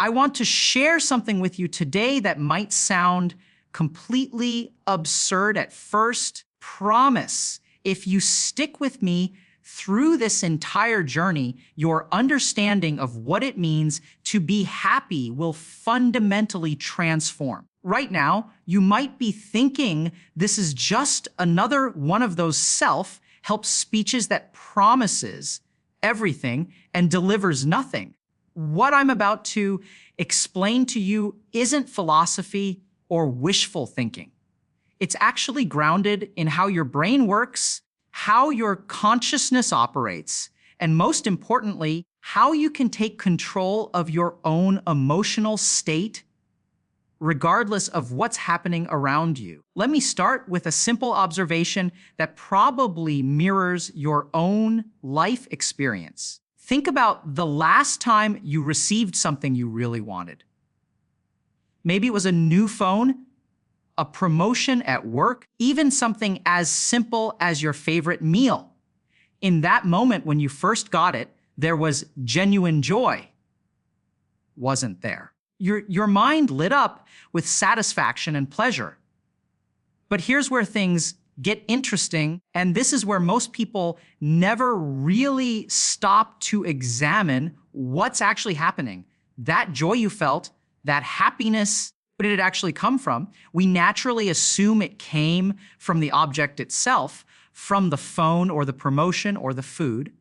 I want to share something with you today that might sound completely absurd at first. Promise, if you stick with me through this entire journey, your understanding of what it means to be happy will fundamentally transform. Right now, you might be thinking this is just another one of those self-help speeches that promises everything and delivers nothing. What I'm about to explain to you isn't philosophy or wishful thinking. It's actually grounded in how your brain works, how your consciousness operates, and most importantly, how you can take control of your own emotional state regardless of what's happening around you. Let me start with a simple observation that probably mirrors your own life experience. Think about the last time you received something you really wanted. Maybe it was a new phone, a promotion at work, even something as simple as your favorite meal. In that moment when you first got it, there was genuine joy. Wasn't there? Your mind lit up with satisfaction and pleasure. But here's where things get interesting, and this is where most people never really stop to examine what's actually happening. That joy you felt, that happiness, where did it actually come from? We naturally assume it came from the object itself, from the phone or the promotion or the food.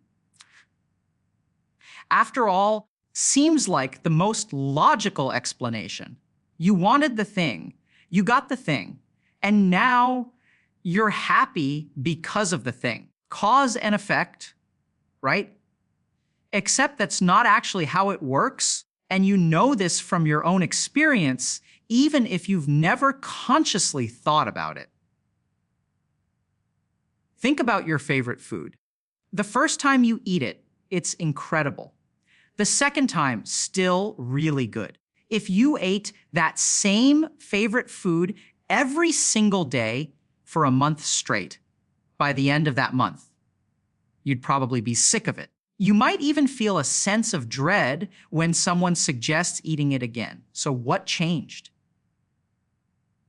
After all, seems like the most logical explanation. You wanted the thing, you got the thing, and now you're happy because of the thing. Cause and effect, right? Except that's not actually how it works, and you know this from your own experience, even if you've never consciously thought about it. Think about your favorite food. The first time you eat it, it's incredible. The second time, still really good. If you ate that same favorite food every single day for a month straight, by the end of that month, you'd probably be sick of it. You might even feel a sense of dread when someone suggests eating it again. So what changed?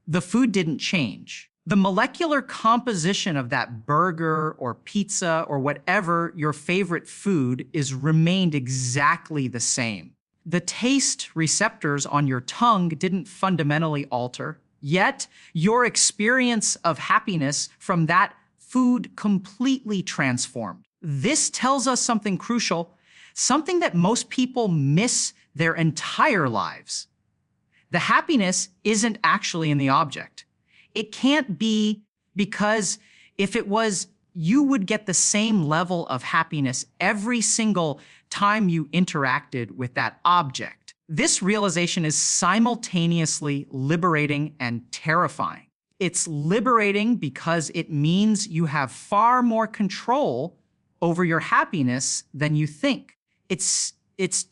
The food didn't change. The molecular composition of that burger or pizza or whatever your favorite food is remained exactly the same. The taste receptors on your tongue didn't fundamentally alter, yet your experience of happiness from that food completely transformed. This tells us something crucial, something that most people miss their entire lives. The happiness isn't actually in the object. It can't be, because if it was, you would get the same level of happiness every single time you interacted with that object. This realization is simultaneously liberating and terrifying. It's liberating because it means you have far more control over your happiness than you think. It's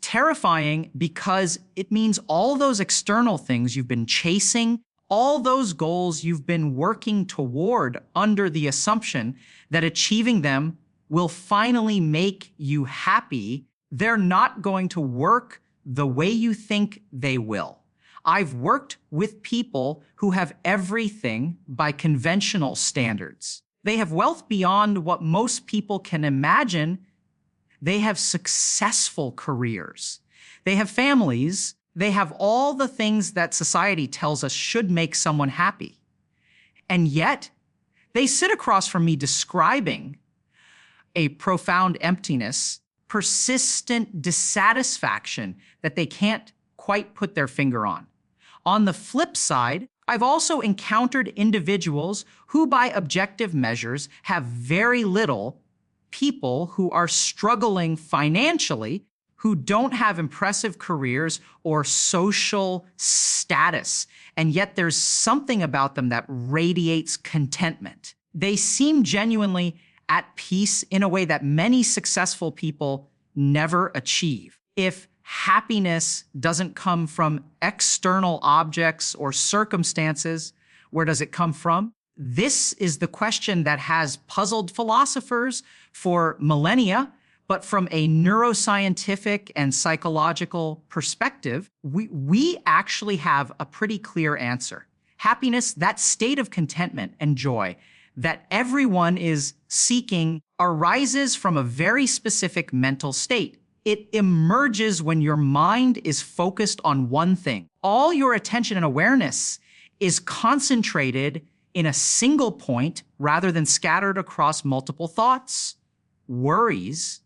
terrifying because it means all those external things you've been chasing, all those goals you've been working toward under the assumption that achieving them will finally make you happy, they're not going to work the way you think they will. I've worked with people who have everything by conventional standards. They have wealth beyond what most people can imagine. They have successful careers. They have families. They have all the things that society tells us should make someone happy. And yet, they sit across from me describing a profound emptiness, persistent dissatisfaction that they can't quite put their finger on. On the flip side, I've also encountered individuals who, by objective measures, have very little, people who are struggling financially, who don't have impressive careers or social status, and yet there's something about them that radiates contentment. They seem genuinely at peace in a way that many successful people never achieve. If happiness doesn't come from external objects or circumstances, where does it come from? This is the question that has puzzled philosophers for millennia, But from a neuroscientific and psychological perspective, we actually have a pretty clear answer. Happiness, that state of contentment and joy that everyone is seeking, arises from a very specific mental state. It emerges when your mind is focused on one thing. All your attention and awareness is concentrated in a single point rather than scattered across multiple thoughts, worries,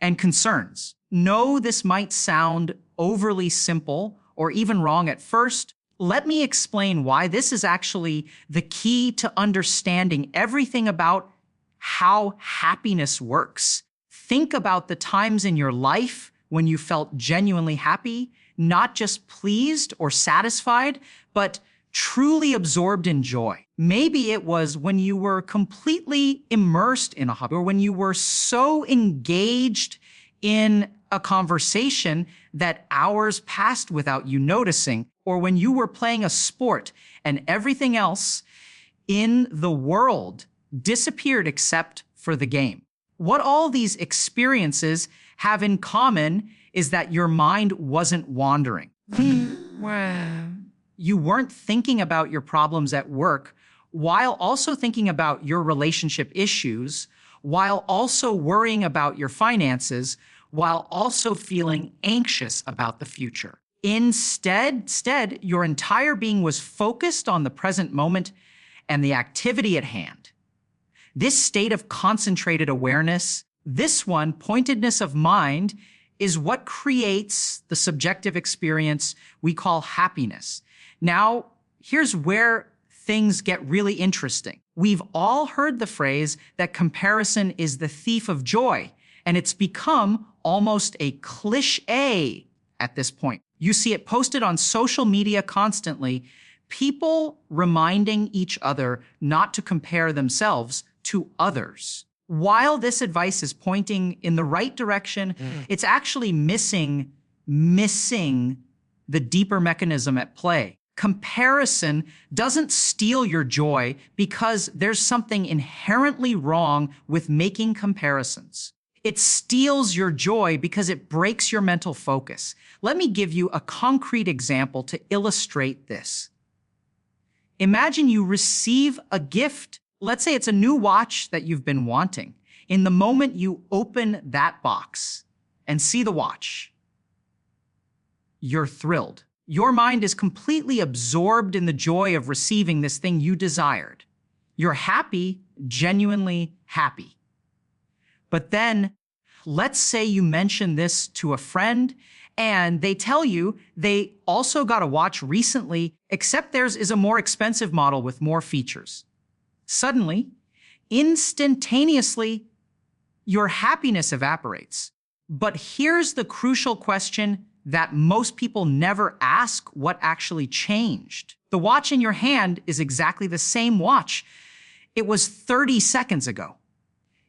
and concerns. No, this might sound overly simple or even wrong at first. Let me explain why this is actually the key to understanding everything about how happiness works. Think about the times in your life when you felt genuinely happy, not just pleased or satisfied, but truly absorbed in joy. Maybe it was when you were completely immersed in a hobby, or when you were so engaged in a conversation that hours passed without you noticing, or when you were playing a sport and everything else in the world disappeared except for the game. What all these experiences have in common is that your mind wasn't wandering. You weren't thinking about your problems at work while also thinking about your relationship issues, while also worrying about your finances, while also feeling anxious about the future. Instead, your entire being was focused on the present moment and the activity at hand. This state of concentrated awareness, this one, pointedness of mind, is what creates the subjective experience we call happiness. Now, here's where things get really interesting. We've all heard the phrase that comparison is the thief of joy, and it's become almost a cliché at this point. You see it posted on social media constantly, people reminding each other not to compare themselves to others. While this advice is pointing in the right direction, it's actually missing the deeper mechanism at play. Comparison doesn't steal your joy because there's something inherently wrong with making comparisons. It steals your joy because it breaks your mental focus. Let me give you a concrete example to illustrate this. Imagine you receive a gift. Let's say it's a new watch that you've been wanting. In the moment you open that box and see the watch, you're thrilled. Your mind is completely absorbed in the joy of receiving this thing you desired. You're happy, genuinely happy. But then, let's say you mention this to a friend and they tell you they also got a watch recently, except theirs is a more expensive model with more features. Suddenly, instantaneously, your happiness evaporates. But here's the crucial question that most people never ask: what actually changed? The watch in your hand is exactly the same watch it was 30 seconds ago.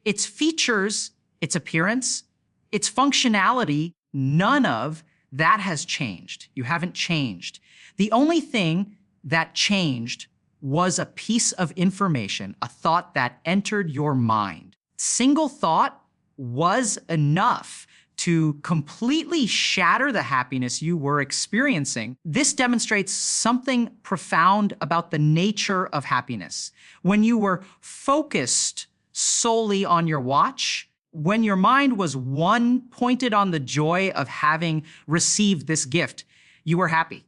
Its features, its appearance, its functionality, none of that has changed. You haven't changed. The only thing that changed was a piece of information, a thought that entered your mind. Single thought was enough to completely shatter the happiness you were experiencing. This demonstrates something profound about the nature of happiness. When you were focused solely on your watch, when your mind was pointed on the joy of having received this gift, you were happy.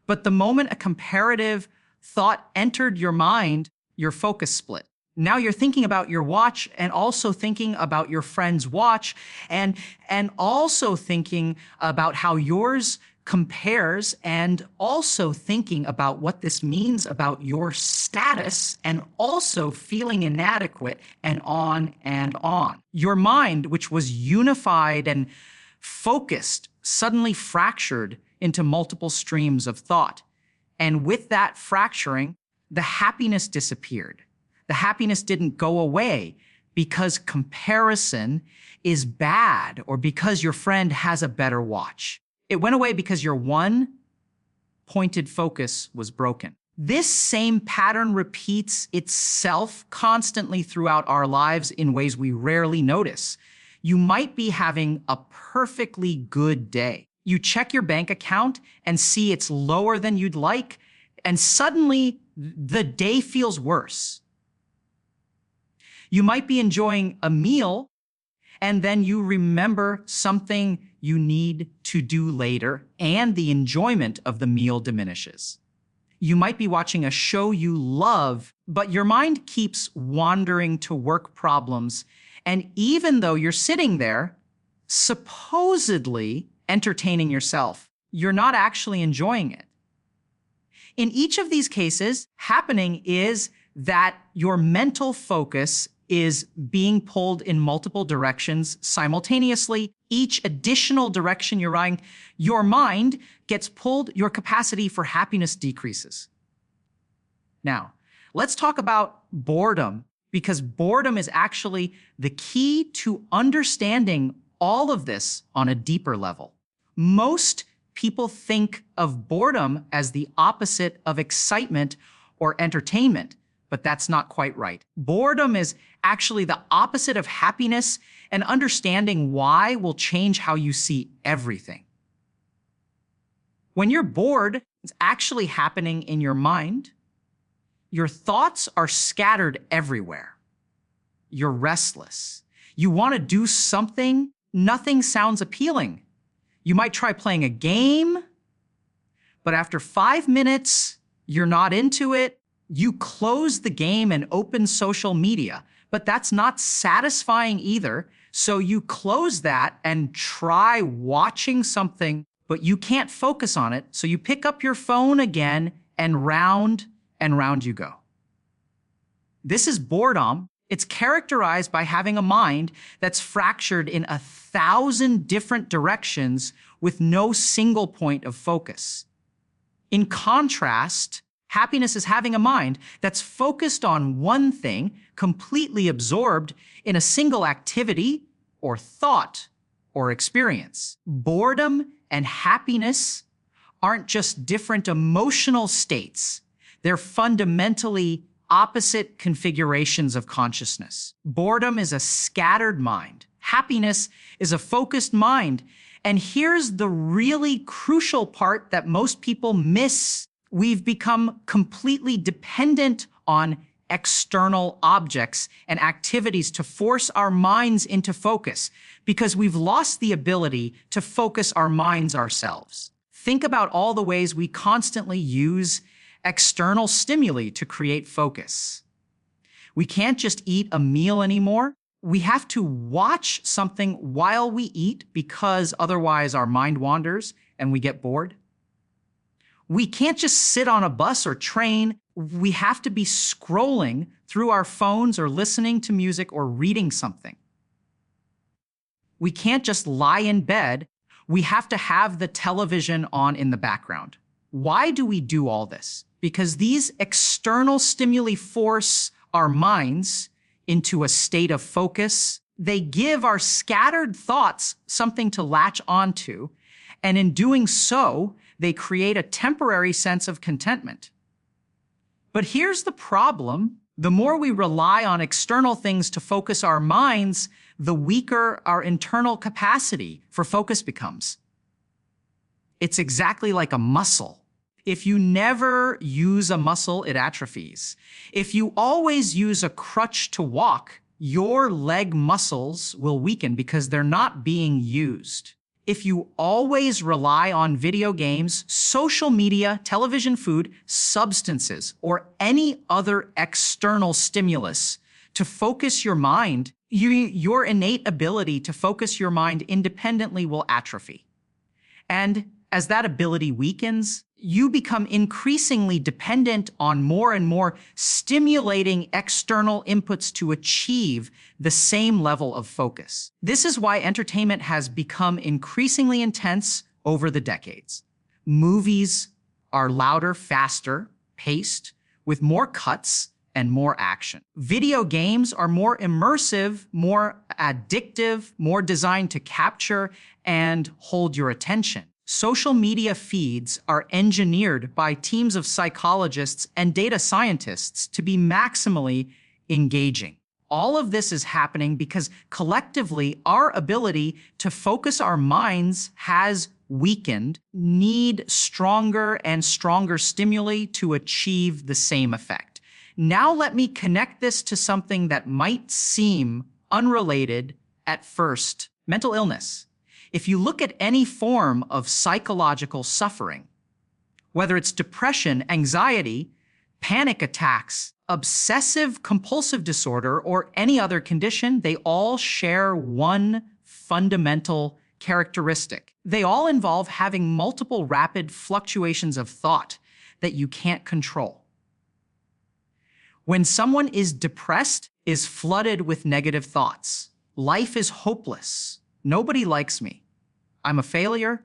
But the moment a comparative thought entered your mind, your focus split. Now you're thinking about your watch and also thinking about your friend's watch and also thinking about how yours compares and also thinking about what this means about your status and also feeling inadequate and on and on. Your mind, which was unified and focused, suddenly fractured into multiple streams of thought. And with that fracturing, the happiness disappeared. The happiness didn't go away because comparison is bad or because your friend has a better watch. It went away because your one pointed focus was broken. This same pattern repeats itself constantly throughout our lives in ways we rarely notice. You might be having a perfectly good day. You check your bank account and see it's lower than you'd like, and suddenly the day feels worse. You might be enjoying a meal, and then you remember something you need to do later, and the enjoyment of the meal diminishes. You might be watching a show you love, but your mind keeps wandering to work problems, and even though you're sitting there, supposedly entertaining yourself, you're not actually enjoying it. In each of these cases, happening is that your mental focus is being pulled in multiple directions simultaneously. Each additional direction you're eyeing, your mind gets pulled, your capacity for happiness decreases. Now, let's talk about boredom, because boredom is actually the key to understanding all of this on a deeper level. Most people think of boredom as the opposite of excitement or entertainment, but that's not quite right. Boredom is actually the opposite of happiness, and understanding why will change how you see everything. When you're bored, it's actually happening in your mind. Your thoughts are scattered everywhere. You're restless. You want to do something. Nothing sounds appealing. You might try playing a game, but after 5 minutes, you're not into it. You close the game and open social media, but that's not satisfying either. So you close that and try watching something, but you can't focus on it. So you pick up your phone again and round you go. This is boredom. It's characterized by having a mind that's fractured in 1,000 different directions with no single point of focus. In contrast, happiness is having a mind that's focused on one thing, completely absorbed in a single activity or thought or experience. Boredom and happiness aren't just different emotional states. They're fundamentally opposite configurations of consciousness. Boredom is a scattered mind. Happiness is a focused mind. And here's the really crucial part that most people miss. We've become completely dependent on external objects and activities to force our minds into focus because we've lost the ability to focus our minds ourselves. Think about all the ways we constantly use external stimuli to create focus. We can't just eat a meal anymore. We have to watch something while we eat because otherwise our mind wanders and we get bored. We can't just sit on a bus or train. We have to be scrolling through our phones or listening to music or reading something. We can't just lie in bed. We have to have the television on in the background. Why do we do all this? Because these external stimuli force our minds into a state of focus. They give our scattered thoughts something to latch onto, and in doing so, they create a temporary sense of contentment. But here's the problem. The more we rely on external things to focus our minds, the weaker our internal capacity for focus becomes. It's exactly like a muscle. If you never use a muscle, it atrophies. If you always use a crutch to walk, your leg muscles will weaken because they're not being used. If you always rely on video games, social media, television, food, substances, or any other external stimulus to focus your mind, your innate ability to focus your mind independently will atrophy. And as that ability weakens, you become increasingly dependent on more and more stimulating external inputs to achieve the same level of focus. This is why entertainment has become increasingly intense over the decades. Movies are louder, faster, paced, with more cuts and more action. Video games are more immersive, more addictive, more designed to capture and hold your attention. Social media feeds are engineered by teams of psychologists and data scientists to be maximally engaging. All of this is happening because collectively our ability to focus our minds has weakened, need stronger and stronger stimuli to achieve the same effect. Now let me connect this to something that might seem unrelated at first: mental illness. If you look at any form of psychological suffering, whether it's depression, anxiety, panic attacks, obsessive compulsive disorder, or any other condition, they all share one fundamental characteristic. They all involve having multiple rapid fluctuations of thought that you can't control. When someone is depressed, is flooded with negative thoughts. Life is hopeless. Nobody likes me. I'm a failure.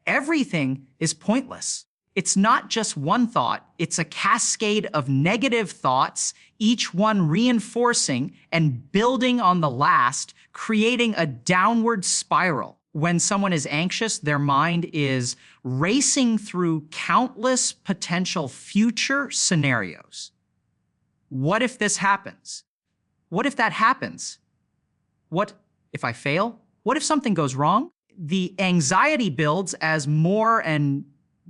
Everything is pointless. It's not just one thought, it's a cascade of negative thoughts, each one reinforcing and building on the last, creating a downward spiral. When someone is anxious, their mind is racing through countless potential future scenarios. What if this happens? What if that happens? What if I fail? What if something goes wrong? The anxiety builds as more and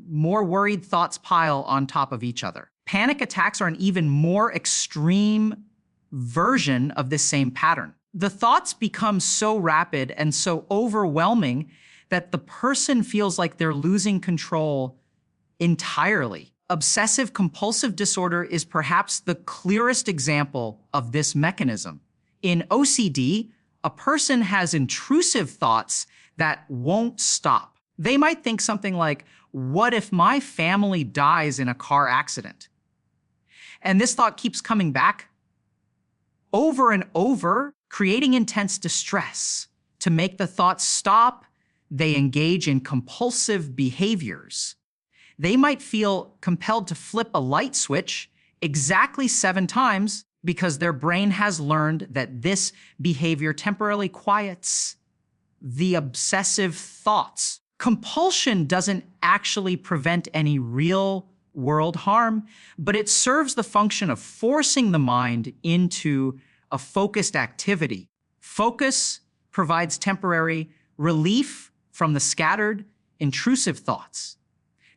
more worried thoughts pile on top of each other. Panic attacks are an even more extreme version of this same pattern. The thoughts become so rapid and so overwhelming that the person feels like they're losing control entirely. Obsessive compulsive disorder is perhaps the clearest example of this mechanism. In OCD, a person has intrusive thoughts that won't stop. They might think something like, what if my family dies in a car accident? And this thought keeps coming back over and over, creating intense distress. To make the thoughts stop, they engage in compulsive behaviors. They might feel compelled to flip a light switch exactly 7 times because their brain has learned that this behavior temporarily quiets the obsessive thoughts. Compulsion doesn't actually prevent any real-world harm, but it serves the function of forcing the mind into a focused activity. Focus provides temporary relief from the scattered, intrusive thoughts.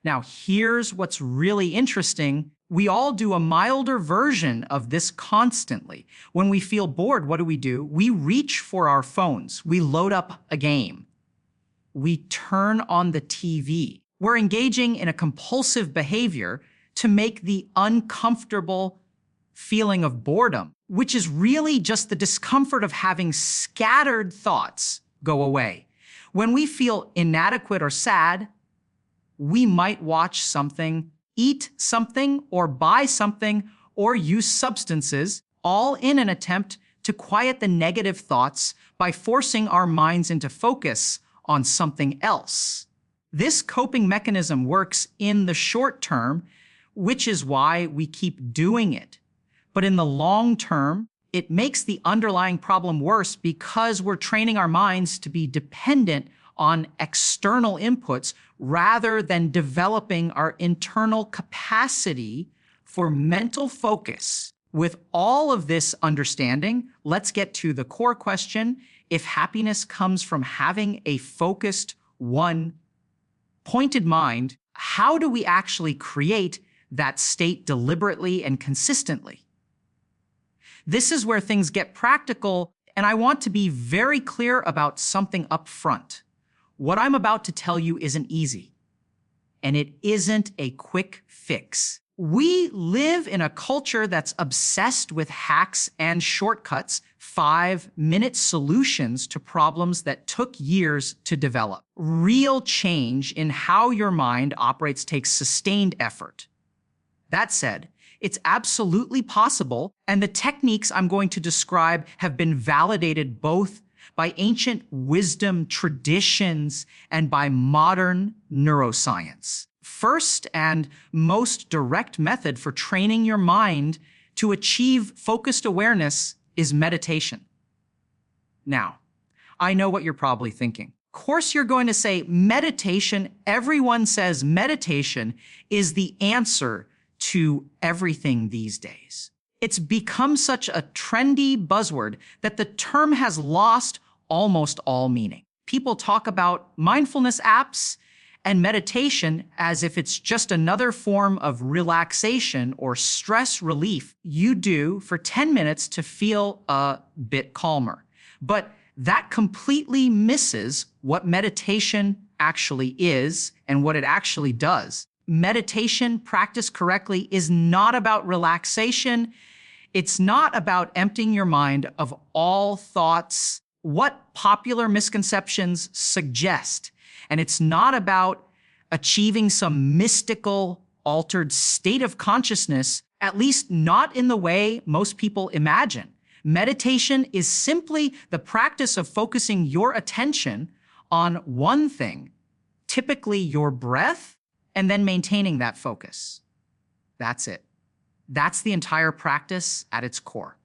Now, here's what's really interesting. We all do a milder version of this constantly. When we feel bored, what do? We reach for our phones. We load up a game. We turn on the TV. We're engaging in a compulsive behavior to make the uncomfortable feeling of boredom, which is really just the discomfort of having scattered thoughts, go away. When we feel inadequate or sad, we might watch something, eat something, or buy something, or use substances, all in an attempt to quiet the negative thoughts by forcing our minds into focus on something else. This coping mechanism works in the short term, which is why we keep doing it. But in the long term, it makes the underlying problem worse because we're training our minds to be dependent on external inputs rather than developing our internal capacity for mental focus. With all of this understanding, let's get to the core question. If happiness comes from having a focused, one-pointed mind, how do we actually create that state deliberately and consistently? This is where things get practical, and I want to be very clear about something up front. What I'm about to tell you isn't easy, and it isn't a quick fix. We live in a culture that's obsessed with hacks and shortcuts, 5-minute solutions to problems that took years to develop. Real change in how your mind operates takes sustained effort. That said, it's absolutely possible, and the techniques I'm going to describe have been validated both by ancient wisdom traditions and by modern neuroscience. First and most direct method for training your mind to achieve focused awareness is meditation. Now, I know what you're probably thinking. Of course, you're going to say meditation. Everyone says meditation is the answer to everything these days. It's become such a trendy buzzword that the term has lost almost all meaning. People talk about mindfulness apps and meditation as if it's just another form of relaxation or stress relief you do for 10 minutes to feel a bit calmer. But that completely misses what meditation actually is and what it actually does. Meditation, practiced correctly, is not about relaxation. It's not about emptying your mind of all thoughts, what popular misconceptions suggest. And it's not about achieving some mystical, altered state of consciousness, at least not in the way most people imagine. Meditation is simply the practice of focusing your attention on one thing, typically your breath, and then maintaining that focus. That's it. That's the entire practice at its core.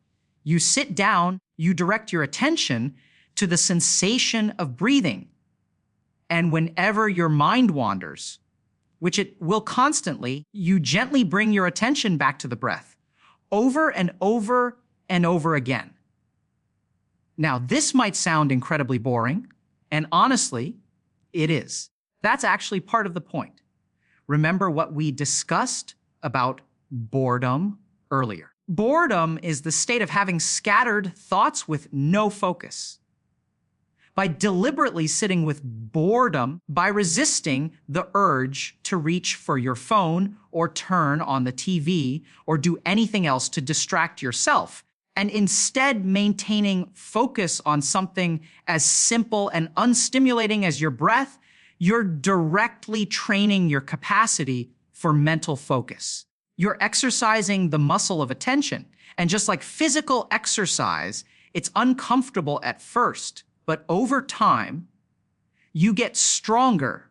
You sit down, you direct your attention to the sensation of breathing. And whenever your mind wanders, which it will constantly, you gently bring your attention back to the breath, over and over and over again. Now, this might sound incredibly boring, and honestly, it is. That's actually part of the point. Remember what we discussed about boredom earlier. Boredom is the state of having scattered thoughts with no focus. By deliberately sitting with boredom, by resisting the urge to reach for your phone or turn on the TV or do anything else to distract yourself, and instead maintaining focus on something as simple and unstimulating as your breath, you're directly training your capacity for mental focus. You're exercising the muscle of attention. And just like physical exercise, it's uncomfortable at first, but over time, you get stronger.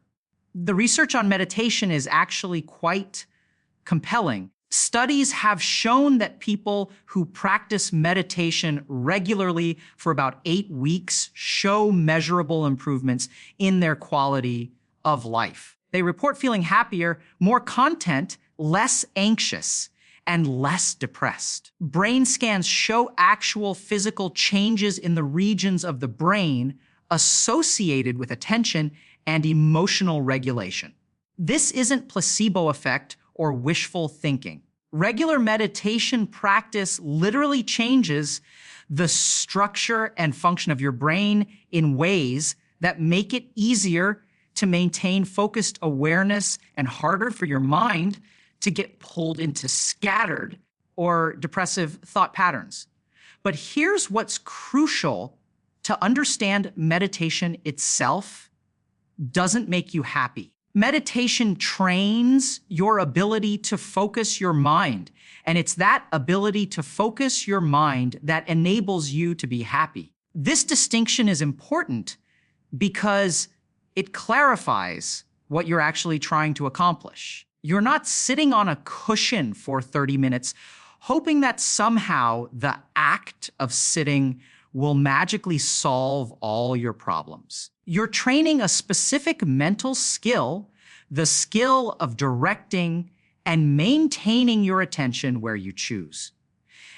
The research on meditation is actually quite compelling. Studies have shown that people who practice meditation regularly for about 8 weeks show measurable improvements in their quality of life. They report feeling happier, more content, less anxious, and less depressed. Brain scans show actual physical changes in the regions of the brain associated with attention and emotional regulation. This isn't placebo effect or wishful thinking. Regular meditation practice literally changes the structure and function of your brain in ways that make it easier to maintain focused awareness and harder for your mind to get pulled into scattered or depressive thought patterns. But here's what's crucial to understand: meditation itself doesn't make you happy. Meditation trains your ability to focus your mind, and it's that ability to focus your mind that enables you to be happy. This distinction is important because it clarifies what you're actually trying to accomplish. You're not sitting on a cushion for 30 minutes hoping that somehow the act of sitting will magically solve all your problems. You're training a specific mental skill, the skill of directing and maintaining your attention where you choose.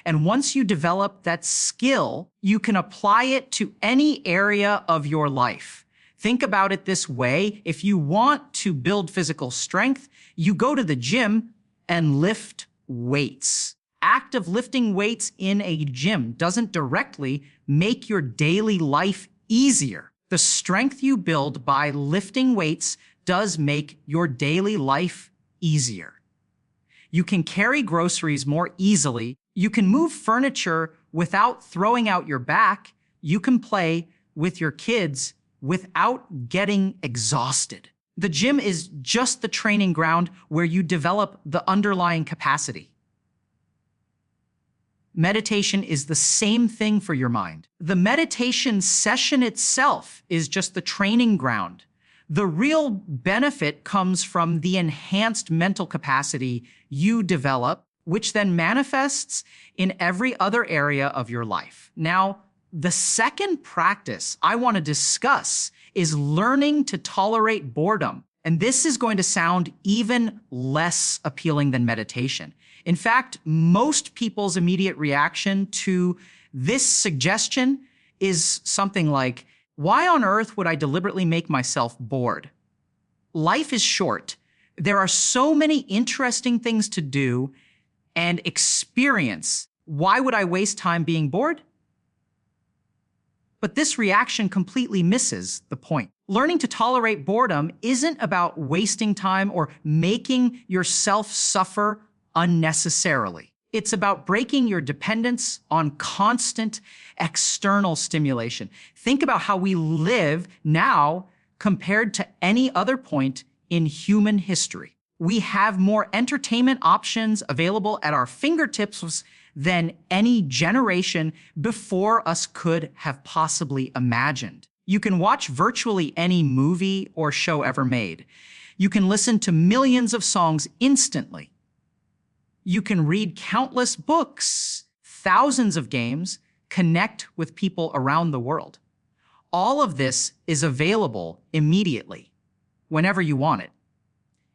And once you develop that skill, you can apply it to any area of your life. Think about it this way: if you want to build physical strength, you go to the gym and lift weights. Act of lifting weights in a gym doesn't directly make your daily life easier. The strength you build by lifting weights does make your daily life easier. You can carry groceries more easily. You can move furniture without throwing out your back. You can play with your kids without getting exhausted. The gym is just the training ground where you develop the underlying capacity. Meditation is the same thing for your mind. The meditation session itself is just the training ground. The real benefit comes from the enhanced mental capacity you develop, which then manifests in every other area of your life. Now, the second practice I want to discuss is learning to tolerate boredom. And this is going to sound even less appealing than meditation. In fact, most people's immediate reaction to this suggestion is something like, why on earth would I deliberately make myself bored? Life is short. There are so many interesting things to do and experience. Why would I waste time being bored? But this reaction completely misses the point. Learning to tolerate boredom isn't about wasting time or making yourself suffer unnecessarily. It's about breaking your dependence on constant external stimulation. Think about how we live now compared to any other point in human history. We have more entertainment options available at our fingertips than any generation before us could have possibly imagined. You can watch virtually any movie or show ever made. You can listen to millions of songs instantly. You can read countless books, thousands of games, connect with people around the world. All of this is available immediately, whenever you want it.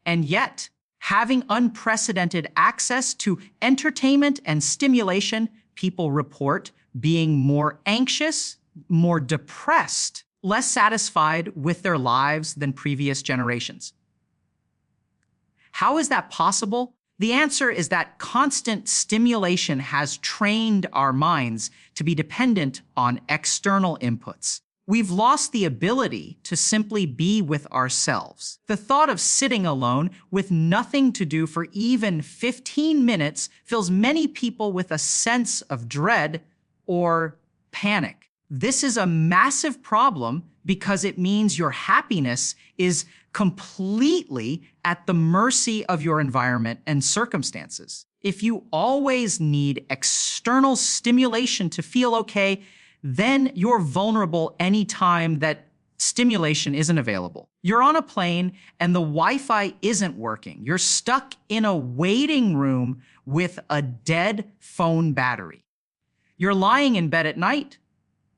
And yet, having unprecedented access to entertainment and stimulation, people report being more anxious, more depressed, less satisfied with their lives than previous generations. How is that possible? The answer is that constant stimulation has trained our minds to be dependent on external inputs. We've lost the ability to simply be with ourselves. The thought of sitting alone with nothing to do for even 15 minutes fills many people with a sense of dread or panic. This is a massive problem because it means your happiness is completely at the mercy of your environment and circumstances. If you always need external stimulation to feel okay, then you're vulnerable anytime that stimulation isn't available. You're on a plane and the Wi-Fi isn't working. You're stuck in a waiting room with a dead phone battery. You're lying in bed at night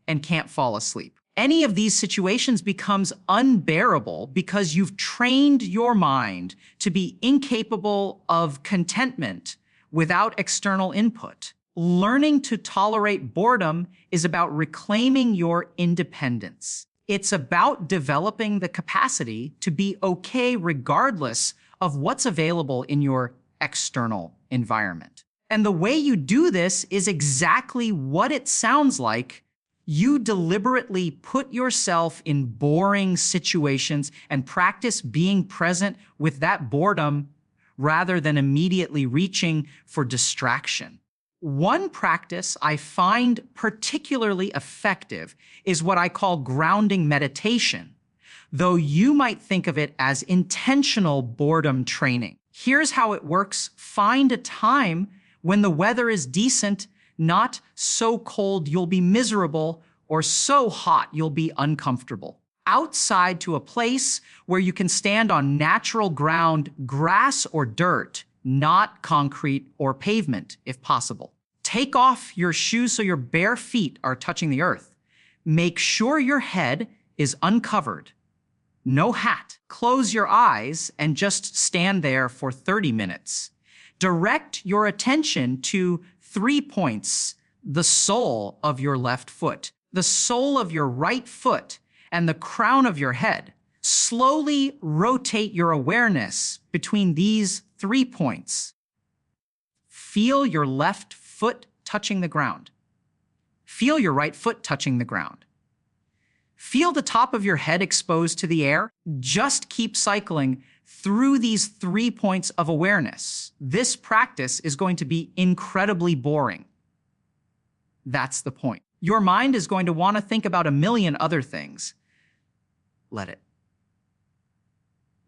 and can't fall asleep. Any of these situations becomes unbearable because you've trained your mind to be incapable of contentment without external input. Learning to tolerate boredom is about reclaiming your independence. It's about developing the capacity to be okay regardless of what's available in your external environment. And the way you do this is exactly what it sounds like. You deliberately put yourself in boring situations and practice being present with that boredom rather than immediately reaching for distraction. One practice I find particularly effective is what I call grounding meditation, though you might think of it as intentional boredom training. Here's how it works. Find a time when the weather is decent, not so cold you'll be miserable or so hot you'll be uncomfortable. Outside to a place where you can stand on natural ground, grass or dirt, not concrete or pavement if possible. Take off your shoes so your bare feet are touching the earth. Make sure your head is uncovered. No hat. Close your eyes and just stand there for 30 minutes. Direct your attention to 3 points: the sole of your left foot, the sole of your right foot, and the crown of your head. Slowly rotate your awareness between these 3 points. Feel your left foot touching the ground. Feel your right foot touching the ground. Feel the top of your head exposed to the air. Just keep cycling through these 3 points of awareness. This practice is going to be incredibly boring. That's the point. Your mind is going to want to think about a million other things. Let it.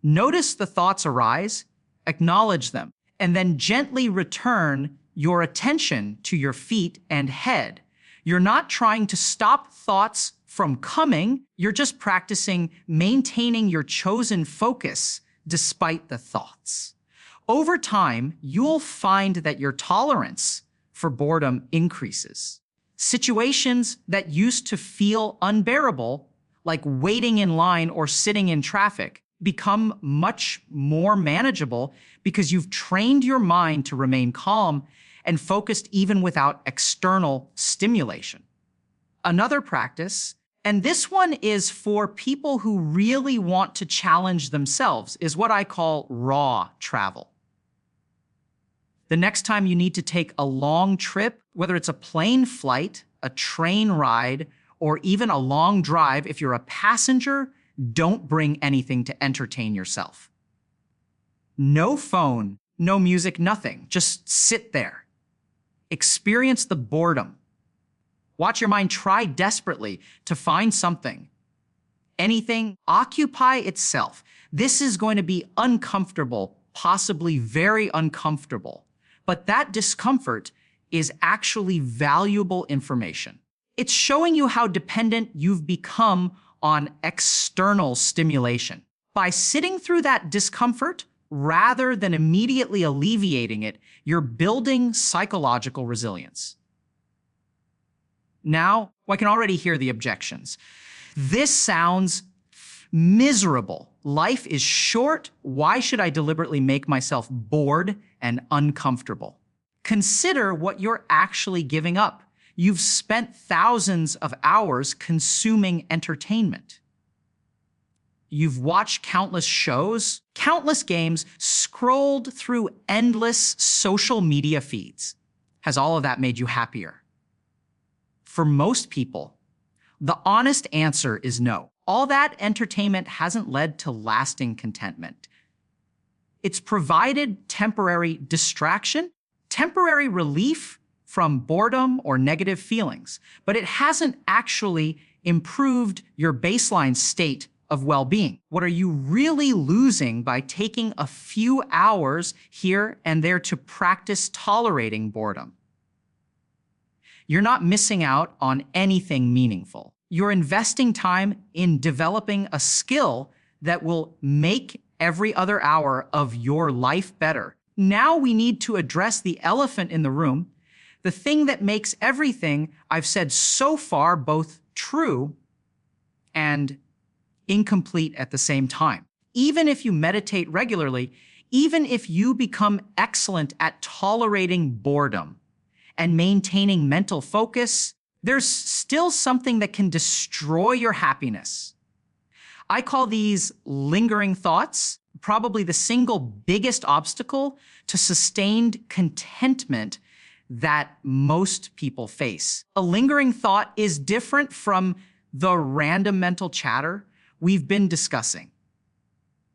Notice the thoughts arise, acknowledge them, and then gently return your attention to your feet and head. You're not trying to stop thoughts from coming. You're just practicing maintaining your chosen focus despite the thoughts. Over time, you'll find that your tolerance for boredom increases. Situations that used to feel unbearable, like waiting in line or sitting in traffic, become much more manageable because you've trained your mind to remain calm and focused even without external stimulation. Another practice, and this one is for people who really want to challenge themselves, is what I call raw travel. The next time you need to take a long trip, whether it's a plane flight, a train ride, or even a long drive, if you're a passenger, don't bring anything to entertain yourself. No phone, no music, nothing. Just sit there. Experience the boredom. Watch your mind try desperately to find something. Anything, occupy itself. This is going to be uncomfortable, possibly very uncomfortable. But that discomfort is actually valuable information. It's showing you how dependent you've become on external stimulation. By sitting through that discomfort, rather than immediately alleviating it, you're building psychological resilience. Now, I can already hear the objections. This sounds miserable. Life is short. Why should I deliberately make myself bored and uncomfortable? Consider what you're actually giving up. You've spent thousands of hours consuming entertainment. You've watched countless shows, countless games, scrolled through endless social media feeds. Has all of that made you happier? For most people, the honest answer is no. All that entertainment hasn't led to lasting contentment. It's provided temporary distraction, temporary relief from boredom or negative feelings, but it hasn't actually improved your baseline state of well-being. What are you really losing by taking a few hours here and there to practice tolerating boredom? You're not missing out on anything meaningful. You're investing time in developing a skill that will make every other hour of your life better. Now we need to address the elephant in the room, the thing that makes everything I've said so far both true and incomplete at the same time. Even if you meditate regularly, even if you become excellent at tolerating boredom and maintaining mental focus, there's still something that can destroy your happiness. I call these lingering thoughts, probably the single biggest obstacle to sustained contentment that most people face. A lingering thought is different from the random mental chatter we've been discussing.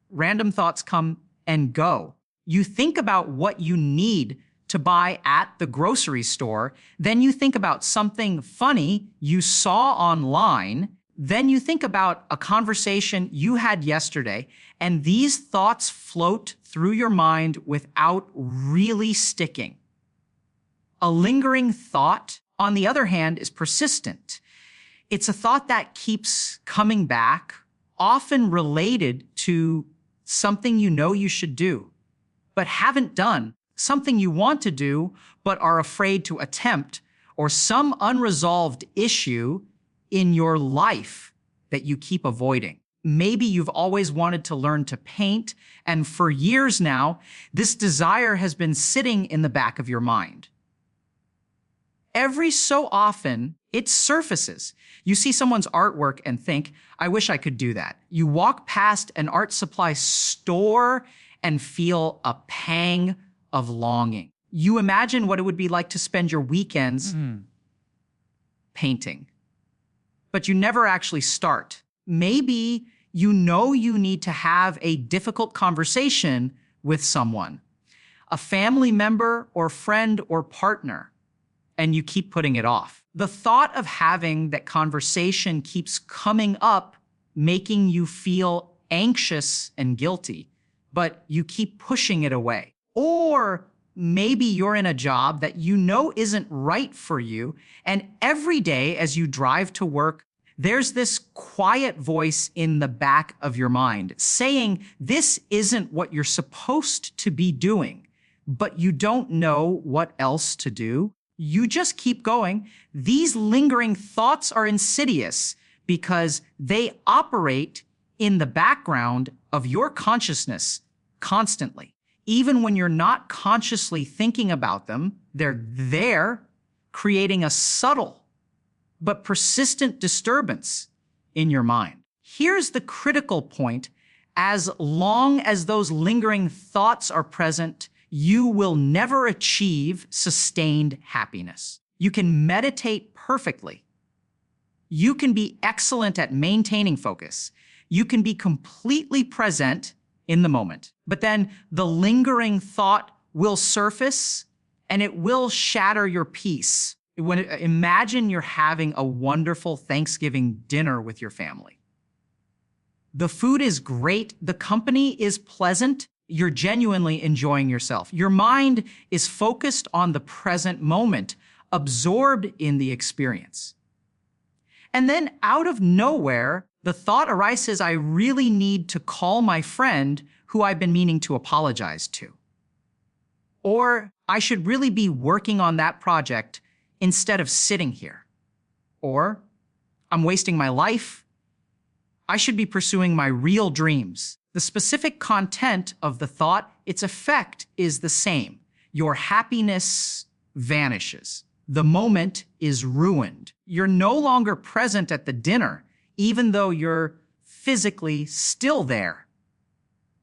Random thoughts come and go. You think about what you need to buy at the grocery store, then you think about something funny you saw online, then you think about a conversation you had yesterday, and these thoughts float through your mind without really sticking. A lingering thought, on the other hand, is persistent. It's a thought that keeps coming back, often related to something you know you should do, but haven't done, something you want to do, but are afraid to attempt, or some unresolved issue in your life that you keep avoiding. Maybe you've always wanted to learn to paint, and for years now, this desire has been sitting in the back of your mind. Every so often, it surfaces. You see someone's artwork and think, I wish I could do that. You walk past an art supply store and feel a pang of longing. You imagine what it would be like to spend your weekends painting, but you never actually start. Maybe you know you need to have a difficult conversation with someone, a family member or friend or partner, and you keep putting it off. The thought of having that conversation keeps coming up, making you feel anxious and guilty, but you keep pushing it away. Or maybe you're in a job that you know isn't right for you, and every day as you drive to work, there's this quiet voice in the back of your mind saying, this isn't what you're supposed to be doing, but you don't know what else to do. You just keep going. These lingering thoughts are insidious because they operate in the background of your consciousness constantly. Even when you're not consciously thinking about them, they're there, creating a subtle but persistent disturbance in your mind. Here's the critical point. As long as those lingering thoughts are present, you will never achieve sustained happiness. You can meditate perfectly. You can be excellent at maintaining focus. You can be completely present in the moment. But then the lingering thought will surface and it will shatter your peace. Imagine you're having a wonderful Thanksgiving dinner with your family. The food is great, the company is pleasant, you're genuinely enjoying yourself. Your mind is focused on the present moment, absorbed in the experience. And then out of nowhere, the thought arises, I really need to call my friend who I've been meaning to apologize to. Or I should really be working on that project instead of sitting here. Or I'm wasting my life. I should be pursuing my real dreams. The specific content of the thought, its effect is the same. Your happiness vanishes. The moment is ruined. You're no longer present at the dinner, even though you're physically still there.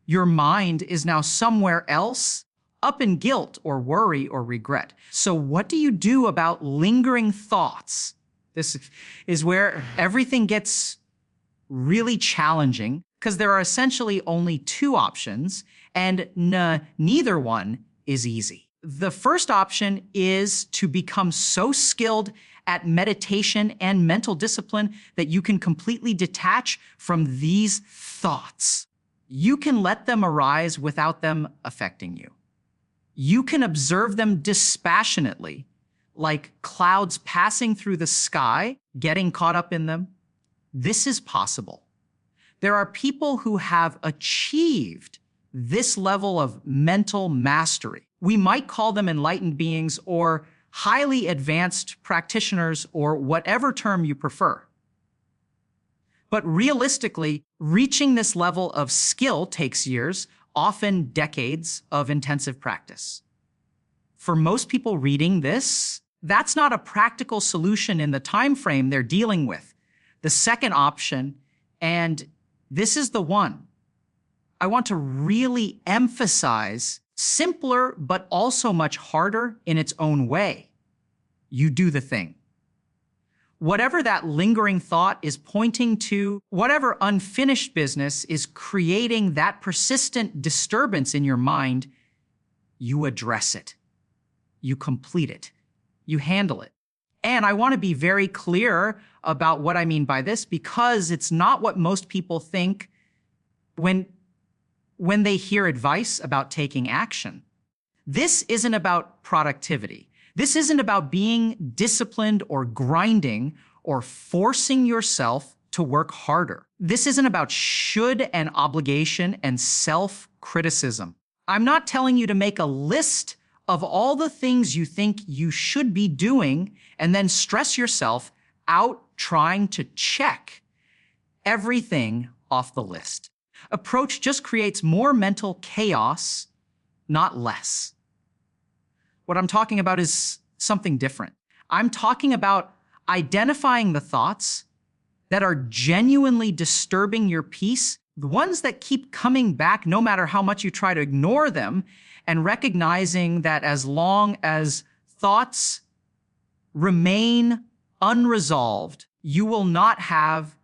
Your mind is now somewhere else, up in guilt or worry or regret. So what do you do about lingering thoughts? This is where everything gets really challenging, because there are essentially only two options, and neither one is easy. The first option is to become so skilled at meditation and mental discipline that you can completely detach from these thoughts. You can let them arise without them affecting you. You can observe them dispassionately, like clouds passing through the sky, getting caught up in them. This is possible. There are people who have achieved this level of mental mastery. We might call them enlightened beings or highly advanced practitioners or whatever term you prefer. But realistically, reaching this level of skill takes years, often decades of intensive practice. For most people reading this, that's not a practical solution in the time frame they're dealing with. The second option, and this is the one I want to really emphasize, simpler but also much harder in its own way. You do the thing. Whatever that lingering thought is pointing to, whatever unfinished business is creating that persistent disturbance in your mind, you address it. You complete it. You handle it. And I want to be very clear about what I mean by this, because it's not what most people think when they hear advice about taking action. This isn't about productivity. This isn't about being disciplined or grinding or forcing yourself to work harder. This isn't about should and obligation and self-criticism. I'm not telling you to make a list of all the things you think you should be doing and then stress yourself out trying to check everything off the list. Approach just creates more mental chaos, not less. What I'm talking about is something different. I'm talking about identifying the thoughts that are genuinely disturbing your peace, the ones that keep coming back no matter how much you try to ignore them, and recognizing that as long as thoughts remain unresolved, you will not have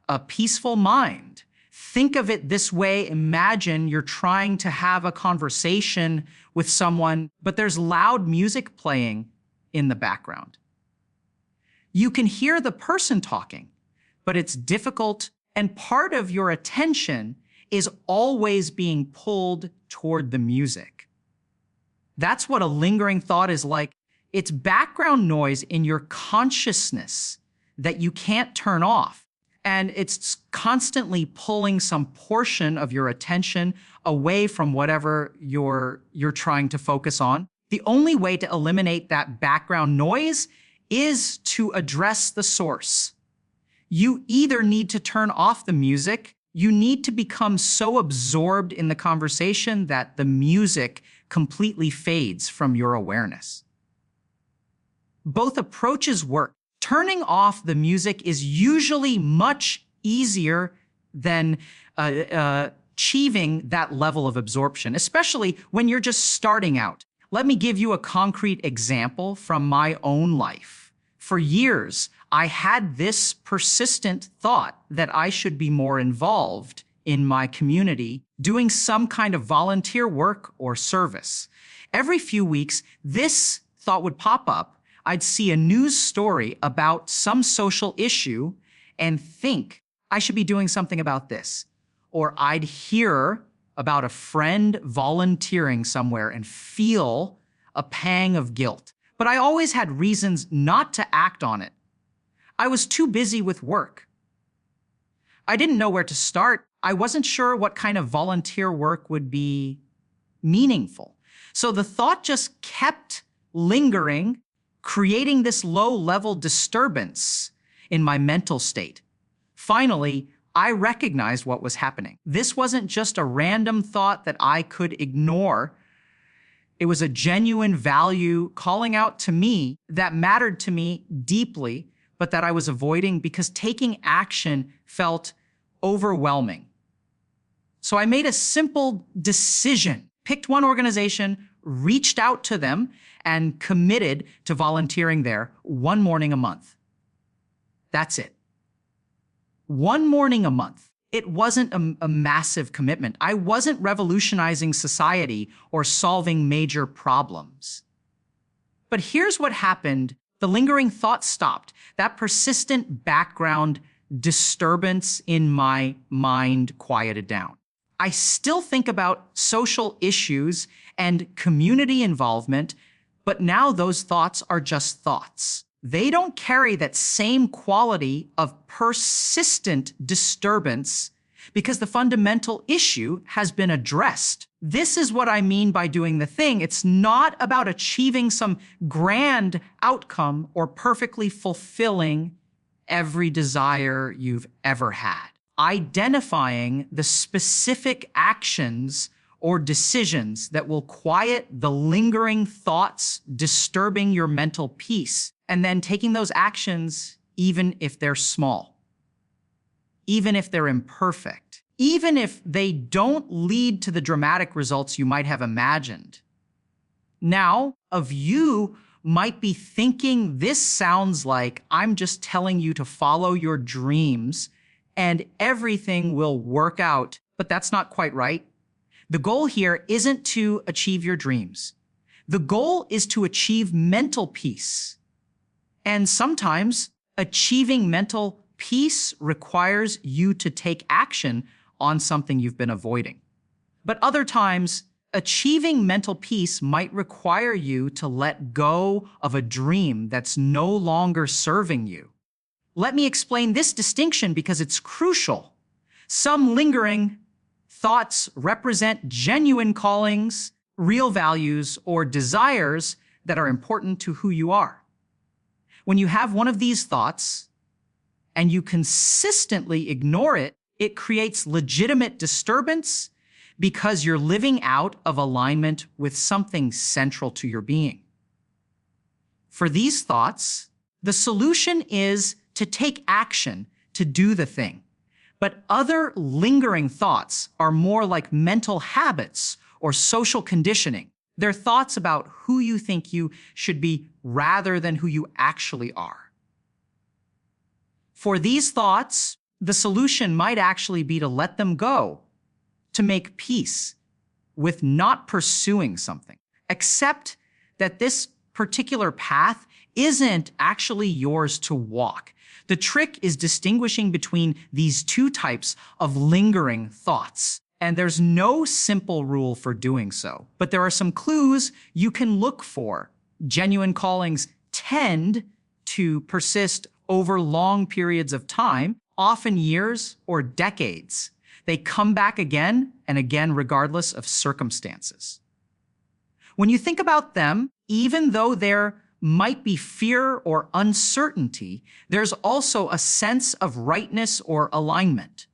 a peaceful mind. Think of it this way. Imagine you're trying to have a conversation with someone, but there's loud music playing in the background. You can hear the person talking, but it's difficult, and part of your attention is always being pulled toward the music. That's what a lingering thought is like. It's background noise in your consciousness that you can't turn off. And it's constantly pulling some portion of your attention away from whatever you're trying to focus on. The only way to eliminate that background noise is to address the source. You either need to turn off the music, you need to become so absorbed in the conversation that the music completely fades from your awareness. Both approaches work. Turning off the music is usually much easier than achieving that level of absorption, especially when you're just starting out. Let me give you a concrete example from my own life. For years, I had this persistent thought that I should be more involved in my community, doing some kind of volunteer work or service. Every few weeks, this thought would pop up. I'd see a news story about some social issue and think I should be doing something about this. Or I'd hear about a friend volunteering somewhere and feel a pang of guilt. But I always had reasons not to act on it. I was too busy with work. I didn't know where to start. I wasn't sure what kind of volunteer work would be meaningful. So the thought just kept lingering, creating this low-level disturbance in my mental state. Finally, I recognized what was happening. This wasn't just a random thought that I could ignore. It was a genuine value calling out to me that mattered to me deeply, but that I was avoiding because taking action felt overwhelming. So I made a simple decision, picked one organization, reached out to them, and committed to volunteering there one morning a month. That's it. One morning a month. It wasn't a massive commitment. I wasn't revolutionizing society or solving major problems. But here's what happened. The lingering thought stopped. That persistent background disturbance in my mind quieted down. I still think about social issues and community involvement, but now those thoughts are just thoughts. They don't carry that same quality of persistent disturbance because the fundamental issue has been addressed. This is what I mean by doing the thing. It's not about achieving some grand outcome or perfectly fulfilling every desire you've ever had. Identifying the specific actions or decisions that will quiet the lingering thoughts disturbing your mental peace, and then taking those actions even if they're small, even if they're imperfect, even if they don't lead to the dramatic results you might have imagined. Now, of you might be thinking this sounds like I'm just telling you to follow your dreams and everything will work out, but that's not quite right. The goal here isn't to achieve your dreams. The goal is to achieve mental peace. And sometimes achieving mental peace requires you to take action on something you've been avoiding. But other times, achieving mental peace might require you to let go of a dream that's no longer serving you. Let me explain this distinction because it's crucial. Some lingering thoughts represent genuine callings, real values, or desires that are important to who you are. When you have one of these thoughts and you consistently ignore it, it creates legitimate disturbance because you're living out of alignment with something central to your being. For these thoughts, the solution is to take action to do the thing. But other lingering thoughts are more like mental habits or social conditioning. They're thoughts about who you think you should be rather than who you actually are. For these thoughts, the solution might actually be to let them go, to make peace with not pursuing something. Accept that this particular path isn't actually yours to walk. The trick is distinguishing between these two types of lingering thoughts. And there's no simple rule for doing so, but there are some clues you can look for. Genuine callings tend to persist over long periods of time, often years or decades. They come back again and again regardless of circumstances. When you think about them, even though they're might be fear or uncertainty, there's also a sense of rightness or alignment.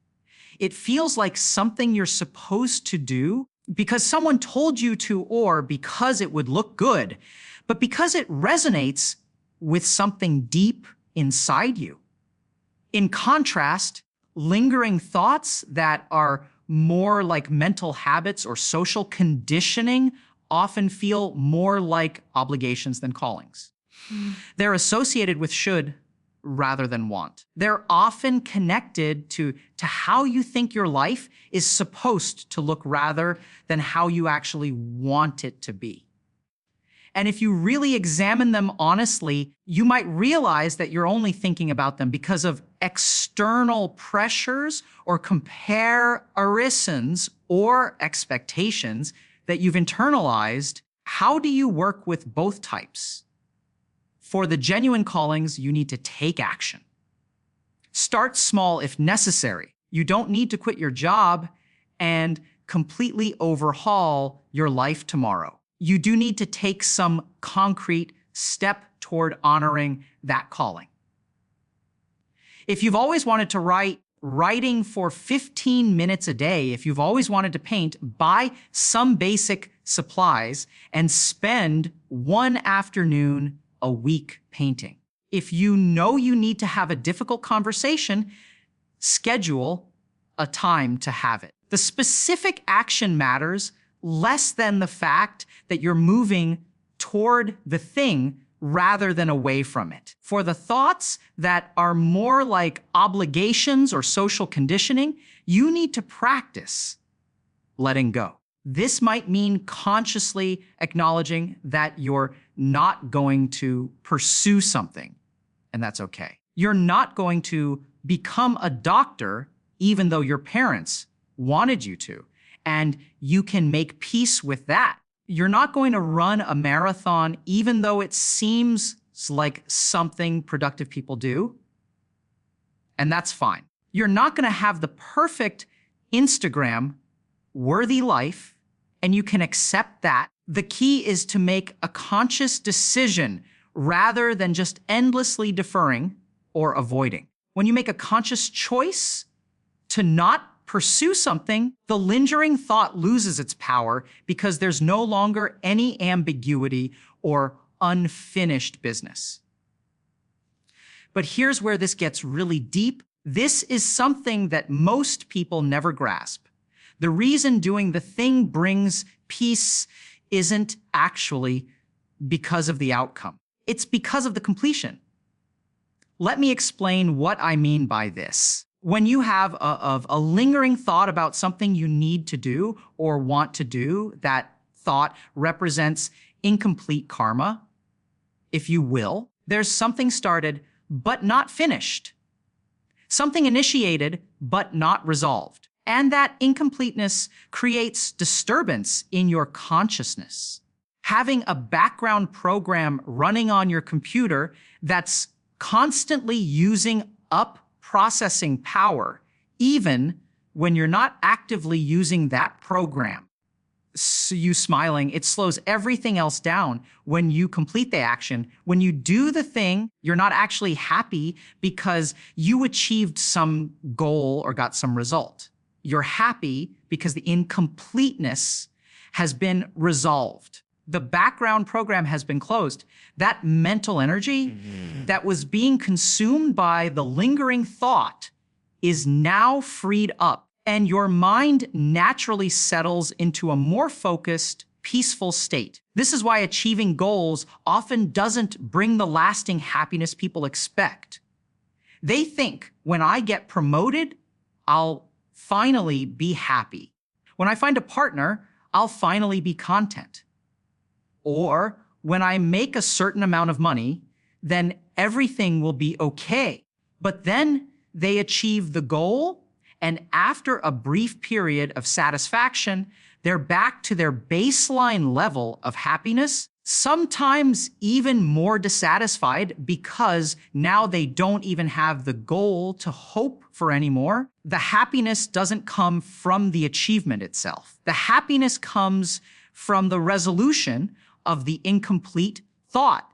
It feels like something you're supposed to do because someone told you to, or because it would look good, but because it resonates with something deep inside you. In contrast, lingering thoughts that are more like mental habits or social conditioning often feel more like obligations than callings. They're associated with should rather than want. They're often connected to how you think your life is supposed to look rather than how you actually want it to be. And if you really examine them honestly, you might realize that you're only thinking about them because of external pressures or comparisons or expectations that you've internalized. How do you work with both types? For the genuine callings, you need to take action. Start small if necessary. You don't need to quit your job and completely overhaul your life tomorrow. You do need to take some concrete step toward honoring that calling. If you've always wanted to write, writing for 15 minutes a day, if you've always wanted to paint, buy some basic supplies and spend one afternoon a week painting. If you know you need to have a difficult conversation, schedule a time to have it. The specific action matters less than the fact that you're moving toward the thing rather than away from it. For the thoughts that are more like obligations or social conditioning, you need to practice letting go. This might mean consciously acknowledging that you're not going to pursue something, and that's okay. You're not going to become a doctor even though your parents wanted you to, and you can make peace with that. You're not going to run a marathon even though it seems like something productive people do, and that's fine. You're not going to have the perfect Instagram-worthy life, and you can accept that. The key is to make a conscious decision rather than just endlessly deferring or avoiding. When you make a conscious choice to not pursue something, the lingering thought loses its power because there's no longer any ambiguity or unfinished business. But here's where this gets really deep. This is something that most people never grasp. The reason doing the thing brings peace isn't actually because of the outcome. It's because of the completion. Let me explain what I mean by this. When you have a lingering thought about something you need to do or want to do, that thought represents incomplete karma, if you will. There's something started but not finished. Something initiated but not resolved. And that incompleteness creates disturbance in your consciousness. Having a background program running on your computer that's constantly using up processing power, even when you're not actively using that program. So you smiling, it slows everything else down when you complete the action. When you do the thing, you're not actually happy because you achieved some goal or got some result. You're happy because the incompleteness has been resolved. The background program has been closed. That mental energy that was being consumed by the lingering thought is now freed up, and your mind naturally settles into a more focused, peaceful state. This is why achieving goals often doesn't bring the lasting happiness people expect. They think, when I get promoted, I'll finally be happy. When I find a partner, I'll finally be content. Or when I make a certain amount of money, then everything will be okay. But then they achieve the goal, and after a brief period of satisfaction, they're back to their baseline level of happiness, sometimes even more dissatisfied because now they don't even have the goal to hope for anymore. The happiness doesn't come from the achievement itself. The happiness comes from the resolution of the incomplete thought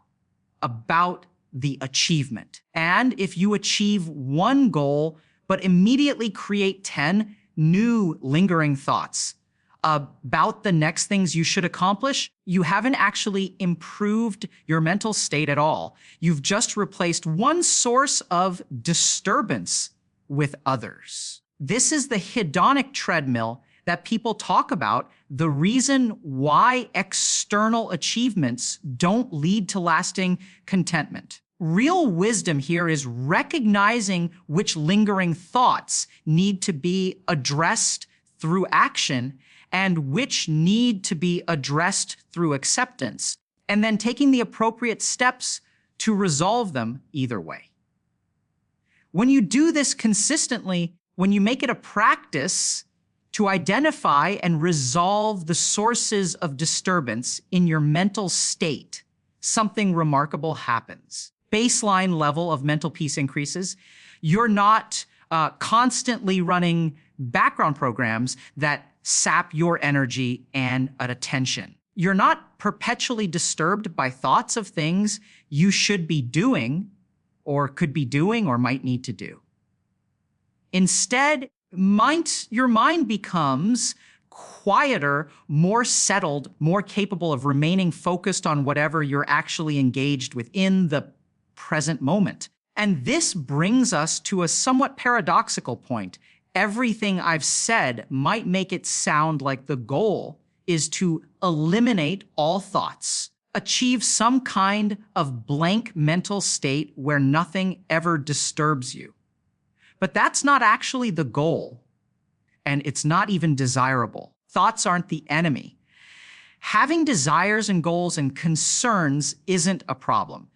about the achievement. And if you achieve one goal, but immediately create 10 new lingering thoughts about the next things you should accomplish, you haven't actually improved your mental state at all. You've just replaced one source of disturbance with others. This is the hedonic treadmill that people talk about, the reason why external achievements don't lead to lasting contentment. Real wisdom here is recognizing which lingering thoughts need to be addressed through action and which need to be addressed through acceptance, and then taking the appropriate steps to resolve them either way. When you do this consistently, when you make it a practice to identify and resolve the sources of disturbance in your mental state, something remarkable happens. Baseline level of mental peace increases. You're not constantly running background programs that sap your energy and attention. You're not perpetually disturbed by thoughts of things you should be doing or could be doing or might need to do. Instead, your mind becomes quieter, more settled, more capable of remaining focused on whatever you're actually engaged with in the present moment. And this brings us to a somewhat paradoxical point. Everything I've said might make it sound like the goal is to eliminate all thoughts, achieve some kind of blank mental state where nothing ever disturbs you. But that's not actually the goal, and it's not even desirable. Thoughts aren't the enemy. Having desires and goals and concerns isn't a problem.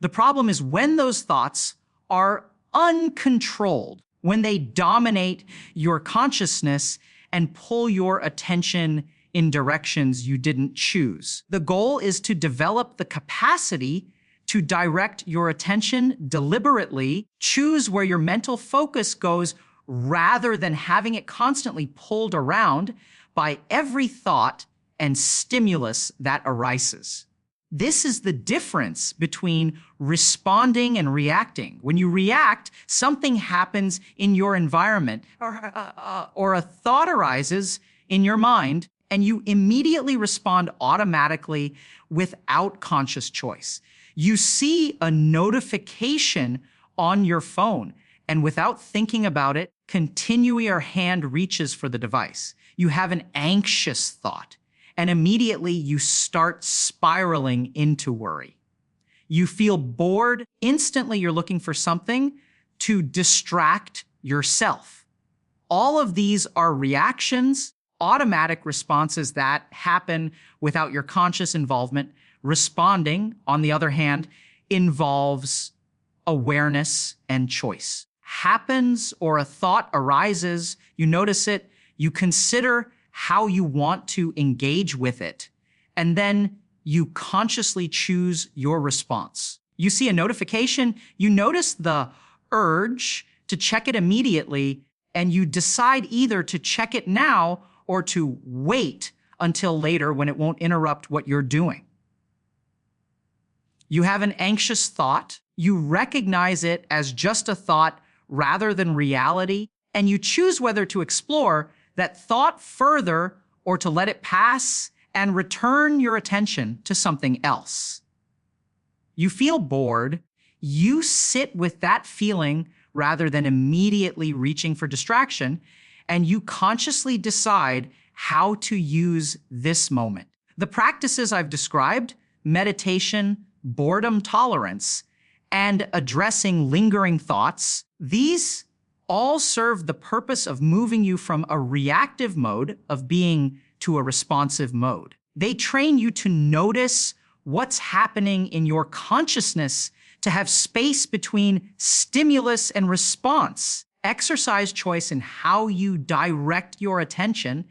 The problem is when those thoughts are uncontrolled, when they dominate your consciousness and pull your attention in directions you didn't choose. The goal is to develop the capacity to direct your attention deliberately, choose where your mental focus goes rather than having it constantly pulled around by every thought and stimulus that arises. This is the difference between responding and reacting. When you react, something happens in your environment or a thought arises in your mind, and you immediately respond automatically without conscious choice. You see a notification on your phone, and without thinking about it, continually your hand reaches for the device. You have an anxious thought, and immediately you start spiraling into worry. You feel bored, instantly you're looking for something to distract yourself. All of these are reactions, automatic responses that happen without your conscious involvement. Responding, on the other hand, involves awareness and choice. Happens or a thought arises, you notice it, you consider how you want to engage with it, and then you consciously choose your response. You see a notification, you notice the urge to check it immediately, and you decide either to check it now or to wait until later when it won't interrupt what you're doing. You have an anxious thought, you recognize it as just a thought rather than reality, and you choose whether to explore that thought further or to let it pass and return your attention to something else. You feel bored, you sit with that feeling rather than immediately reaching for distraction, and you consciously decide how to use this moment. The practices I've described, meditation, boredom tolerance, and addressing lingering thoughts, these all serve the purpose of moving you from a reactive mode of being to a responsive mode. They train you to notice what's happening in your consciousness, to have space between stimulus and response, exercise choice in how you direct your attention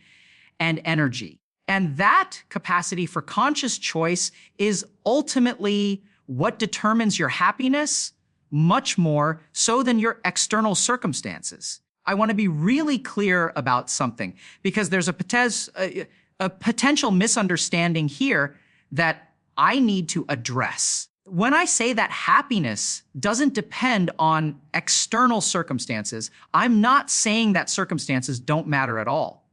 and energy. And that capacity for conscious choice is ultimately what determines your happiness, much more so than your external circumstances. I want to be really clear about something because there's a potential misunderstanding here that I need to address. When I say that happiness doesn't depend on external circumstances, I'm not saying that circumstances don't matter at all.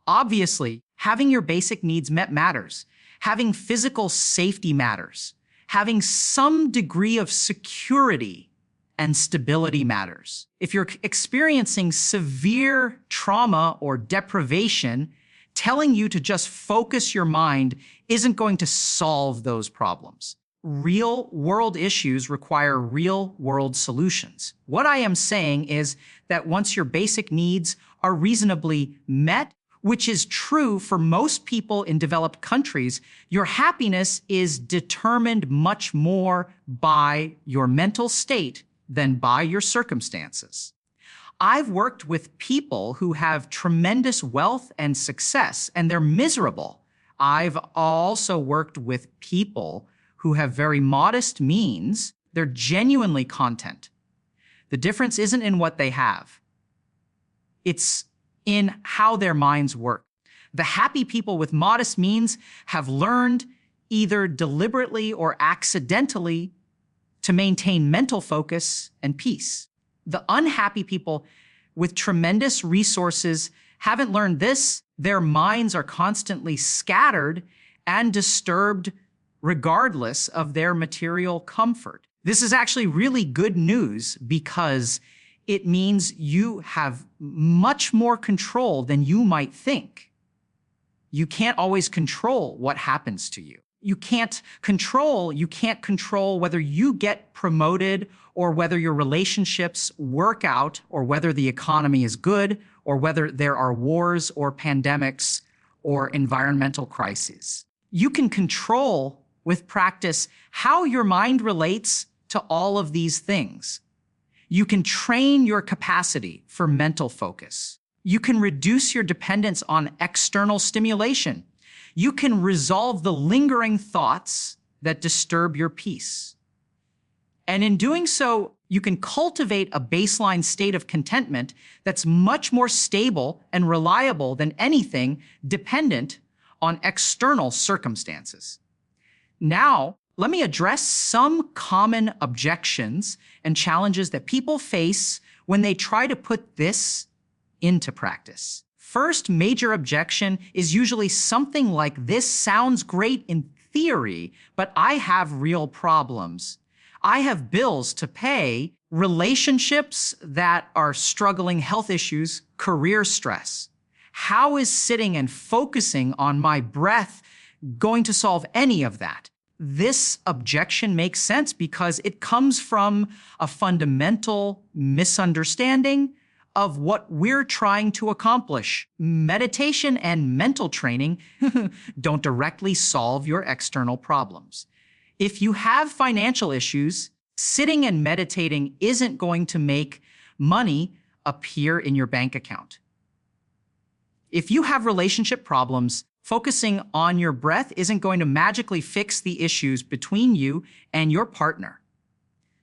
Obviously, having your basic needs met matters. Having physical safety matters. Having some degree of security and stability matters. If you're experiencing severe trauma or deprivation, telling you to just focus your mind isn't going to solve those problems. Real world issues require real world solutions. What I am saying is that once your basic needs are reasonably met, which is true for most people in developed countries, your happiness is determined much more by your mental state than by your circumstances. I've worked with people who have tremendous wealth and success, and they're miserable. I've also worked with people who have very modest means. They're genuinely content. The difference isn't in what they have. It's in how their minds work. The happy people with modest means have learned, either deliberately or accidentally, to maintain mental focus and peace. The unhappy people with tremendous resources haven't learned this. Their minds are constantly scattered and disturbed regardless of their material comfort. This is actually really good news because it means you have much more control than you might think. You can't always control what happens to you. You can't control whether you get promoted or whether your relationships work out or whether the economy is good or whether there are wars or pandemics or environmental crises. You can control with practice how your mind relates to all of these things. You can train your capacity for mental focus. You can reduce your dependence on external stimulation. You can resolve the lingering thoughts that disturb your peace. And in doing so, you can cultivate a baseline state of contentment that's much more stable and reliable than anything dependent on external circumstances. Now, let me address some common objections and challenges that people face when they try to put this into practice. First major objection is usually something like, this sounds great in theory, but I have real problems. I have bills to pay, relationships that are struggling, health issues, career stress. How is sitting and focusing on my breath going to solve any of that? This objection makes sense because it comes from a fundamental misunderstanding of what we're trying to accomplish. Meditation and mental training don't directly solve your external problems. If you have financial issues, sitting and meditating isn't going to make money appear in your bank account. If you have relationship problems, focusing on your breath isn't going to magically fix the issues between you and your partner.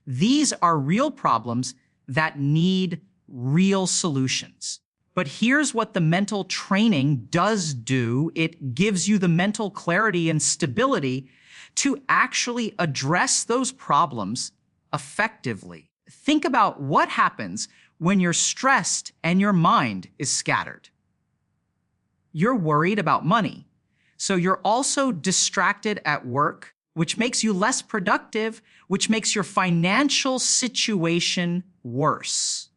These are real problems that need real solutions. But here's what the mental training does do. It gives you the mental clarity and stability to actually address those problems effectively. Think about what happens when you're stressed and your mind is scattered. You're worried about money, so you're also distracted at work, which makes you less productive, which makes your financial situation worse.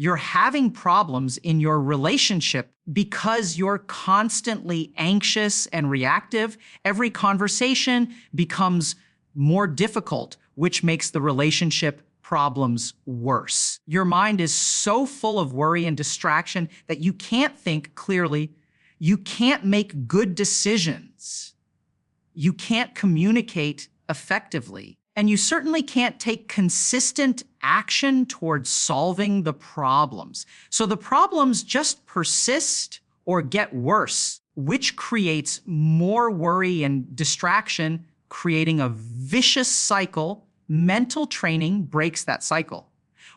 You're having problems in your relationship because you're constantly anxious and reactive. Every conversation becomes more difficult, which makes the relationship problems worse. Your mind is so full of worry and distraction that you can't think clearly. You can't make good decisions. You can't communicate effectively. And you certainly can't take consistent action towards solving the problems. So the problems just persist or get worse, which creates more worry and distraction, creating a vicious cycle. Mental training breaks that cycle.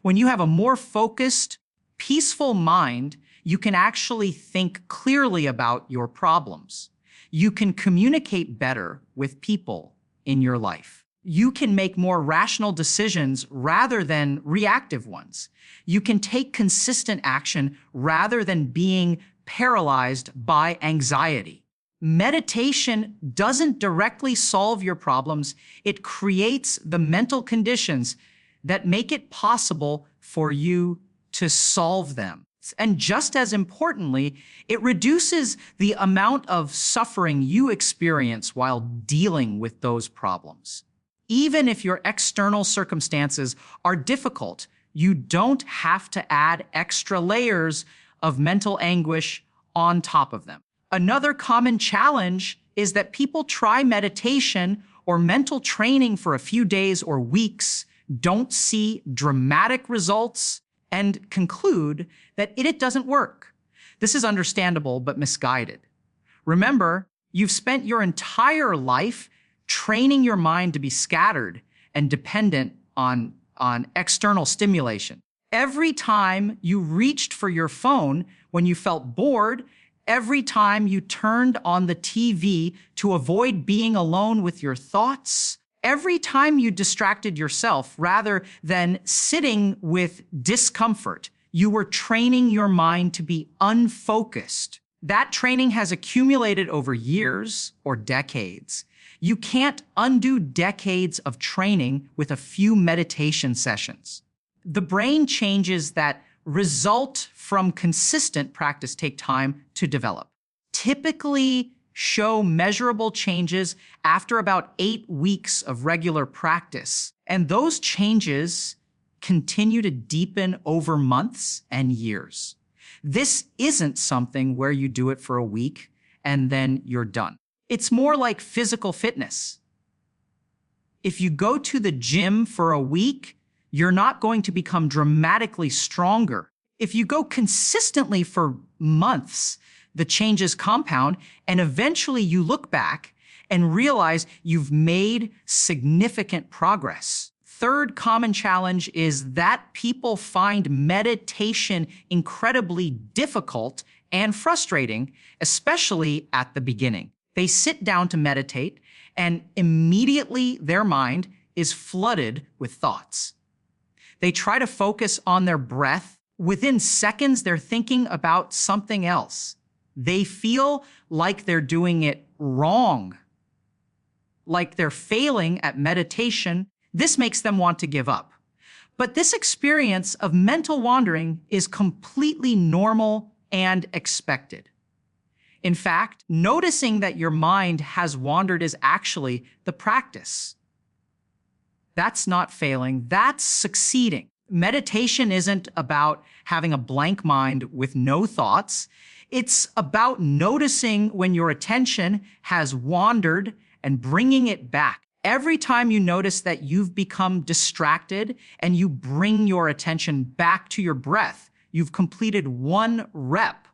When you have a more focused, peaceful mind, you can actually think clearly about your problems. You can communicate better with people. in your life. You can make more rational decisions rather than reactive ones. You can take consistent action rather than being paralyzed by anxiety. Meditation doesn't directly solve your problems. It creates the mental conditions that make it possible for you to solve them. And just as importantly, it reduces the amount of suffering you experience while dealing with those problems. Even if your external circumstances are difficult, you don't have to add extra layers of mental anguish on top of them. Another common challenge is that people try meditation or mental training for a few days or weeks, don't see dramatic results, and conclude that it doesn't work. This is understandable but misguided. Remember, you've spent your entire life training your mind to be scattered and dependent on external stimulation. Every time you reached for your phone when you felt bored, every time you turned on the TV to avoid being alone with your thoughts, every time you distracted yourself rather than sitting with discomfort, you were training your mind to be unfocused. That training has accumulated over years or decades. You can't undo decades of training with a few meditation sessions. The brain changes that result from consistent practice take time to develop. Typically show measurable changes after about 8 weeks of regular practice. And those changes continue to deepen over months and years. This isn't something where you do it for a week and then you're done. It's more like physical fitness. If you go to the gym for a week, you're not going to become dramatically stronger. If you go consistently for months, the changes compound, and eventually you look back and realize you've made significant progress. Third common challenge is that people find meditation incredibly difficult and frustrating, especially at the beginning. They sit down to meditate, and immediately their mind is flooded with thoughts. They try to focus on their breath. Within seconds, they're thinking about something else. They feel like they're doing it wrong, like they're failing at meditation. This makes them want to give up. But this experience of mental wandering is completely normal and expected. In fact, noticing that your mind has wandered is actually the practice. That's not failing, that's succeeding. Meditation isn't about having a blank mind with no thoughts. It's about noticing when your attention has wandered and bringing it back. Every time you notice that you've become distracted and you bring your attention back to your breath, you've completed one rep.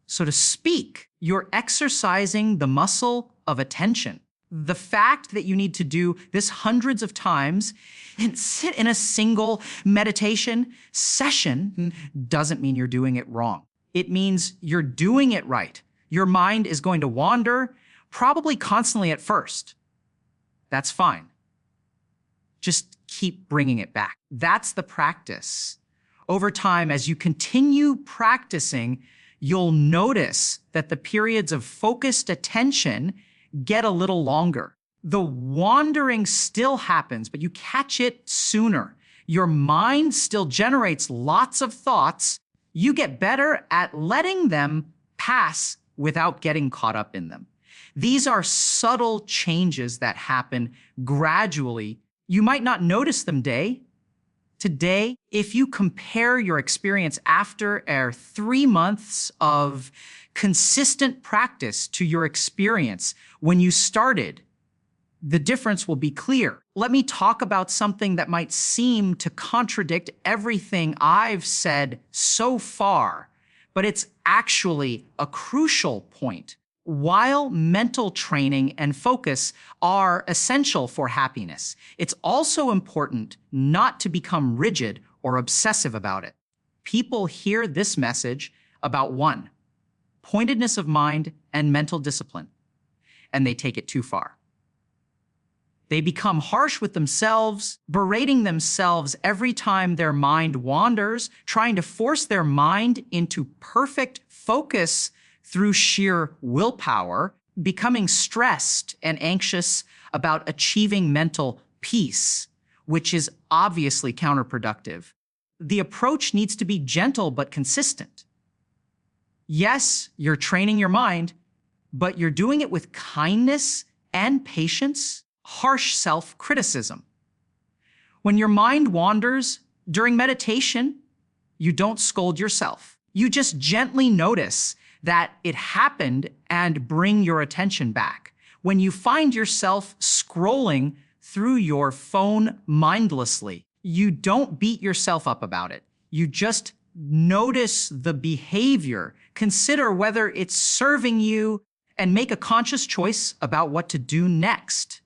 So to speak, you're exercising the muscle of attention. The fact that you need to do this hundreds of times and sit in a single meditation session doesn't mean you're doing it wrong. It means you're doing it right. Your mind is going to wander, probably constantly at first. That's fine. Just keep bringing it back. That's the practice. Over time, as you continue practicing, you'll notice that the periods of focused attention get a little longer. The wandering still happens, but you catch it sooner. Your mind still generates lots of thoughts. You get better at letting them pass without getting caught up in them. These are subtle changes that happen gradually. You might not notice them day to day. If you compare your experience after 3 months of consistent practice to your experience when you started, the difference will be clear. Let me talk about something that might seem to contradict everything I've said so far, but it's actually a crucial point. While mental training and focus are essential for happiness, it's also important not to become rigid or obsessive about it. People hear this message about one, pointedness of mind and mental discipline, and they take it too far. They become harsh with themselves, berating themselves every time their mind wanders, trying to force their mind into perfect focus through sheer willpower, becoming stressed and anxious about achieving mental peace, which is obviously counterproductive. The approach needs to be gentle but consistent. Yes, you're training your mind, but you're doing it with kindness and patience, harsh self-criticism. When your mind wanders during meditation, you don't scold yourself. You just gently notice that it happened and bring your attention back. When you find yourself scrolling through your phone mindlessly, you don't beat yourself up about it. You just notice the behavior, consider whether it's serving you, and make a conscious choice about what to do next.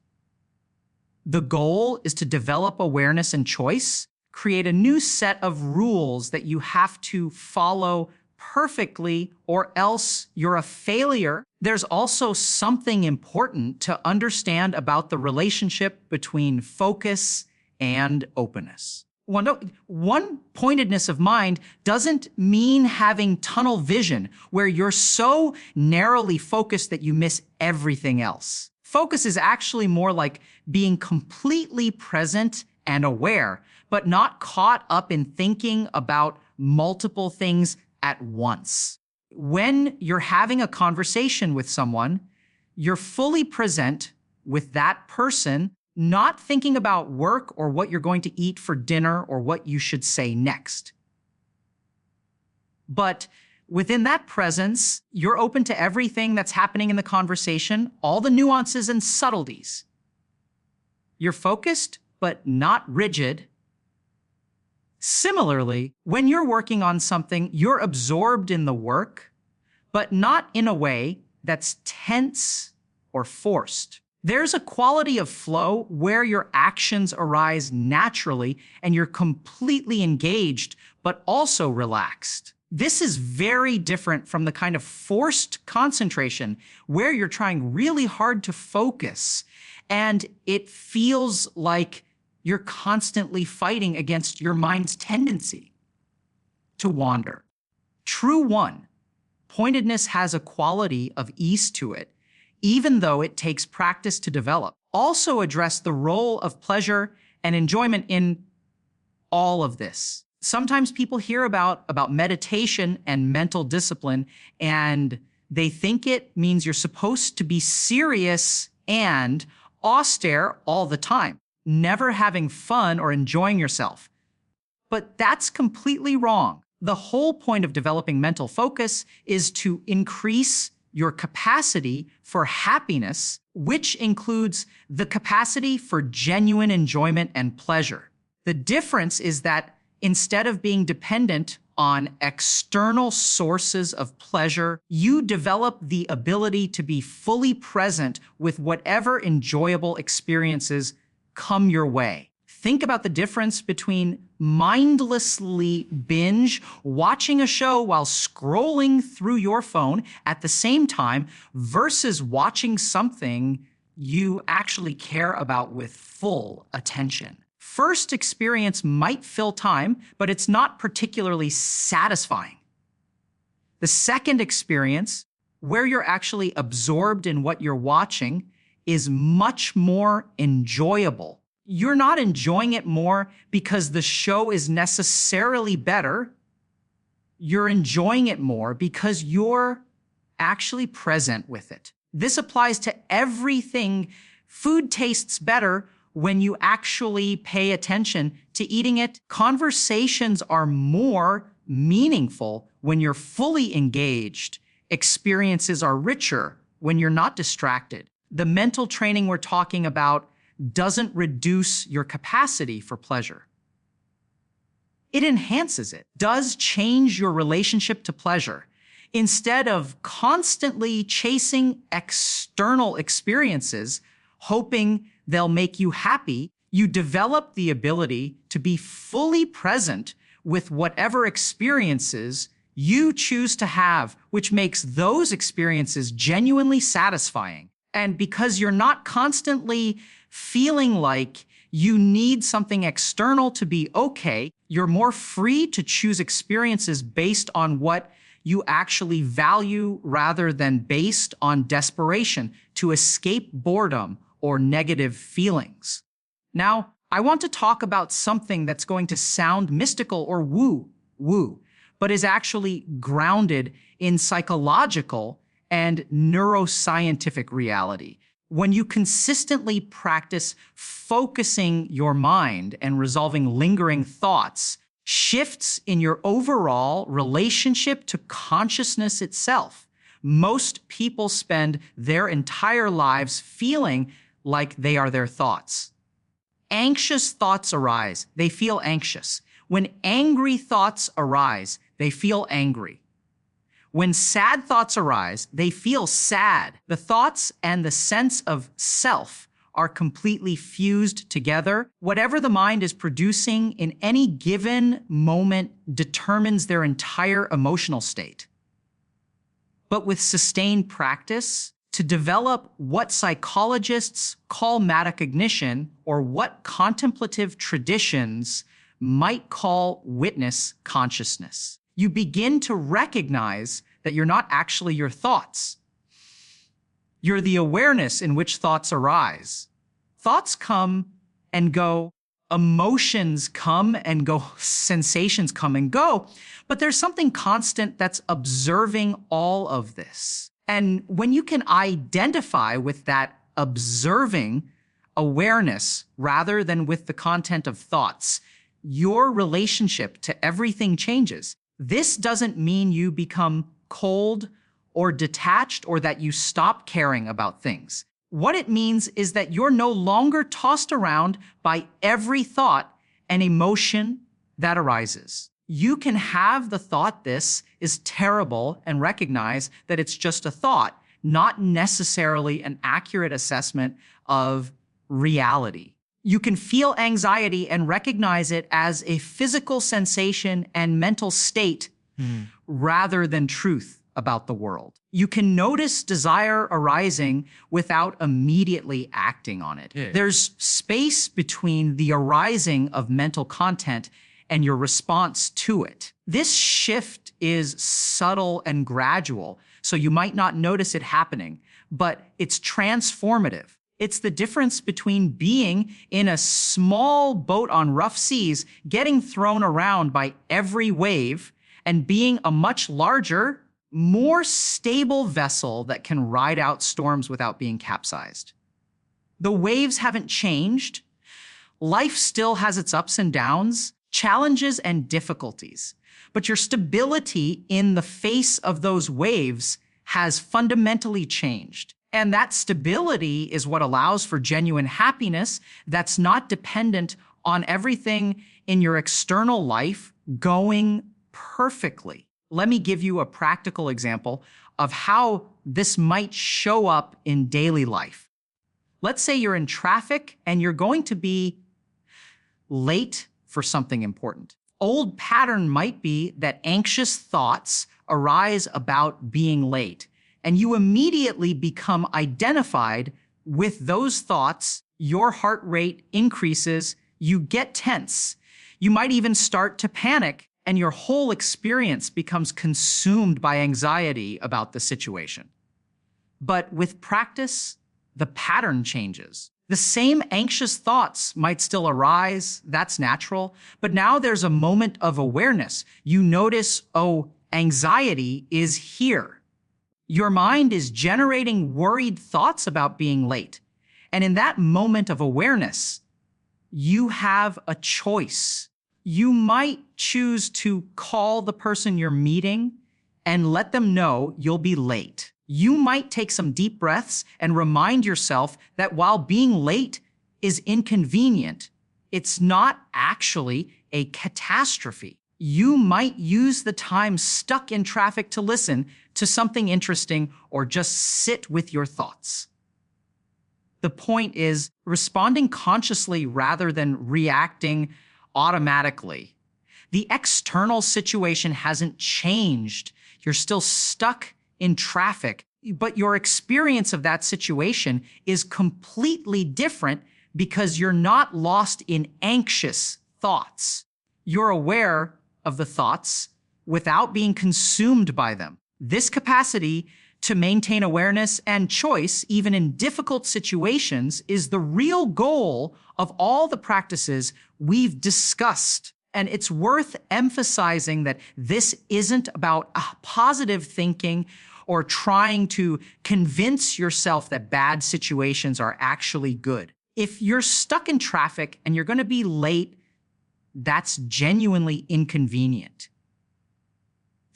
The goal is to develop awareness and choice, create a new set of rules that you have to follow perfectly, or else you're a failure. There's also something important to understand about the relationship between focus and openness. One pointedness of mind doesn't mean having tunnel vision, where you're so narrowly focused that you miss everything else. Focus is actually more like being completely present and aware, but not caught up in thinking about multiple things at once. When you're having a conversation with someone, you're fully present with that person, not thinking about work or what you're going to eat for dinner or what you should say next. But within that presence, you're open to everything that's happening in the conversation, all the nuances and subtleties. You're focused, but not rigid. Similarly, when you're working on something, you're absorbed in the work, but not in a way that's tense or forced. There's a quality of flow where your actions arise naturally and you're completely engaged, but also relaxed. This is very different from the kind of forced concentration where you're trying really hard to focus and it feels like you're constantly fighting against your mind's tendency to wander. True one, pointedness has a quality of ease to it, even though it takes practice to develop. Also address the role of pleasure and enjoyment in all of this. Sometimes people hear about meditation and mental discipline, and they think it means you're supposed to be serious and austere all the time, never having fun or enjoying yourself. But that's completely wrong. The whole point of developing mental focus is to increase your capacity for happiness, which includes the capacity for genuine enjoyment and pleasure. The difference is that instead of being dependent on external sources of pleasure, you develop the ability to be fully present with whatever enjoyable experiences come your way. Think about the difference between mindlessly binge watching a show while scrolling through your phone at the same time versus watching something you actually care about with full attention. First experience might fill time, but it's not particularly satisfying. The second experience, where you're actually absorbed in what you're watching, is much more enjoyable. You're not enjoying it more because the show is necessarily better. You're enjoying it more because you're actually present with it. This applies to everything. Food tastes better when you actually pay attention to eating it. Conversations are more meaningful when you're fully engaged. Experiences are richer when you're not distracted. The mental training we're talking about doesn't reduce your capacity for pleasure. It enhances it, does change your relationship to pleasure. Instead of constantly chasing external experiences, hoping they'll make you happy, you develop the ability to be fully present with whatever experiences you choose to have, which makes those experiences genuinely satisfying. And because you're not constantly feeling like you need something external to be okay. You're more free to choose experiences based on what you actually value rather than based on desperation to escape boredom or negative feelings. Now, I want to talk about something that's going to sound mystical or woo, but is actually grounded in psychological and neuroscientific reality. When you consistently practice focusing your mind and resolving lingering thoughts, shifts in your overall relationship to consciousness itself. Most people spend their entire lives feeling like they are their thoughts. Anxious thoughts arise, they feel anxious. When angry thoughts arise, they feel angry. When sad thoughts arise, they feel sad. The thoughts and the sense of self are completely fused together. Whatever the mind is producing in any given moment determines their entire emotional state. But with sustained practice, to develop what psychologists call metacognition, or what contemplative traditions might call witness consciousness, you begin to recognize that you're not actually your thoughts. You're the awareness in which thoughts arise. Thoughts come and go, emotions come and go, sensations come and go, but there's something constant that's observing all of this. And when you can identify with that observing awareness rather than with the content of thoughts, your relationship to everything changes. This doesn't mean you become cold or detached or that you stop caring about things. What it means is that you're no longer tossed around by every thought and emotion that arises. You can have the thought this is terrible and recognize that it's just a thought, not necessarily an accurate assessment of reality. You can feel anxiety and recognize it as a physical sensation and mental state rather than truth about the world. You can notice desire arising without immediately acting on it. Yeah. There's space between the arising of mental content and your response to it. This shift is subtle and gradual, so you might not notice it happening, but it's transformative. It's the difference between being in a small boat on rough seas, getting thrown around by every wave, and being a much larger, more stable vessel that can ride out storms without being capsized. The waves haven't changed. Life still has its ups and downs, challenges and difficulties, but your stability in the face of those waves has fundamentally changed. And that stability is what allows for genuine happiness that's not dependent on everything in your external life going perfectly. Let me give you a practical example of how this might show up in daily life. Let's say you're in traffic and you're going to be late for something important. Old pattern might be that anxious thoughts arise about being late, and you immediately become identified with those thoughts. Your heart rate increases, you get tense. You might even start to panic, and your whole experience becomes consumed by anxiety about the situation. But with practice, the pattern changes. The same anxious thoughts might still arise, that's natural, but now there's a moment of awareness. You notice, oh, anxiety is here. Your mind is generating worried thoughts about being late. And in that moment of awareness, you have a choice. You might choose to call the person you're meeting and let them know you'll be late. You might take some deep breaths and remind yourself that while being late is inconvenient, it's not actually a catastrophe. You might use the time stuck in traffic to listen to something interesting or just sit with your thoughts. The point is responding consciously rather than reacting automatically. The external situation hasn't changed. You're still stuck in traffic, but your experience of that situation is completely different because you're not lost in anxious thoughts. You're aware of the thoughts without being consumed by them. This capacity to maintain awareness and choice, even in difficult situations, is the real goal of all the practices we've discussed. And it's worth emphasizing that this isn't about positive thinking or trying to convince yourself that bad situations are actually good. If you're stuck in traffic and you're going to be late, that's genuinely inconvenient.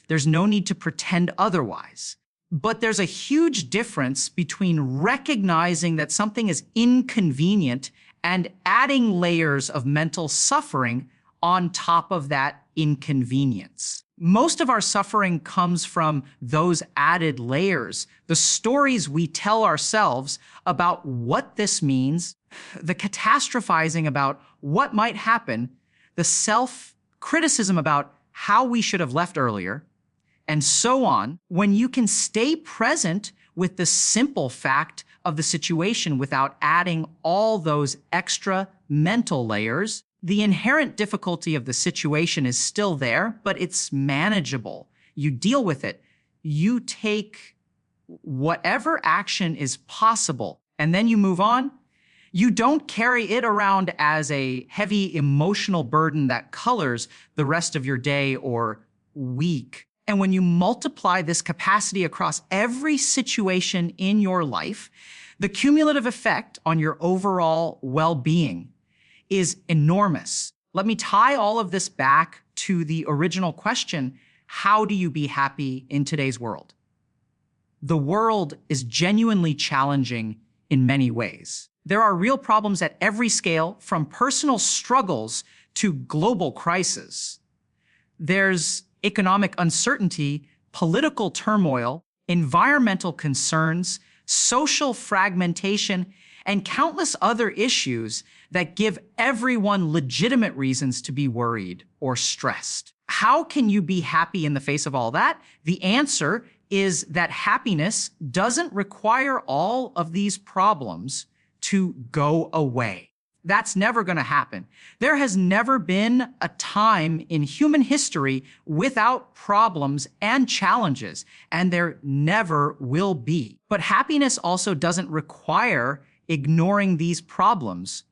There's no need to pretend otherwise. But there's a huge difference between recognizing that something is inconvenient and adding layers of mental suffering on top of that inconvenience. Most of our suffering comes from those added layers, the stories we tell ourselves about what this means, the catastrophizing about what might happen, the self-criticism about how we should have left earlier, and so on. When you can stay present with the simple fact of the situation without adding all those extra mental layers, the inherent difficulty of the situation is still there, but it's manageable. You deal with it. You take whatever action is possible, and then you move on. You don't carry it around as a heavy emotional burden that colors the rest of your day or week. And when you multiply this capacity across every situation in your life, the cumulative effect on your overall well-being is enormous. Let me tie all of this back to the original question: how do you be happy in today's world? The world is genuinely challenging in many ways. There are real problems at every scale, from personal struggles to global crises. There's economic uncertainty, political turmoil, environmental concerns, social fragmentation, and countless other issues that give everyone legitimate reasons to be worried or stressed. How can you be happy in the face of all that? The answer is that happiness doesn't require all of these problems to go away. That's never going to happen. There has never been a time in human history without problems and challenges, and there never will be. But happiness also doesn't require ignoring these problems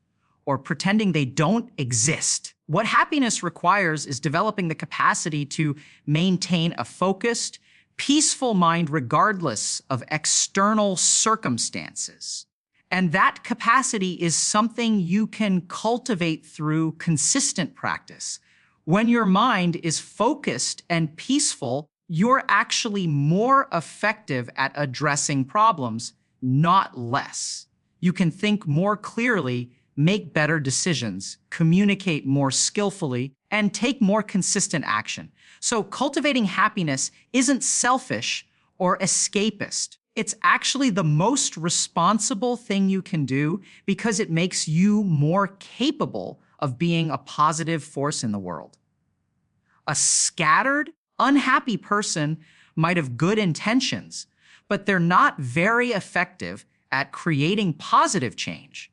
or pretending they don't exist. What happiness requires is developing the capacity to maintain a focused, peaceful mind regardless of external circumstances. And that capacity is something you can cultivate through consistent practice. When your mind is focused and peaceful, you're actually more effective at addressing problems, not less. You can think more clearly, make better decisions, communicate more skillfully, and take more consistent action. So cultivating happiness isn't selfish or escapist. It's actually the most responsible thing you can do because it makes you more capable of being a positive force in the world. A scattered, unhappy person might have good intentions, but they're not very effective at creating positive change.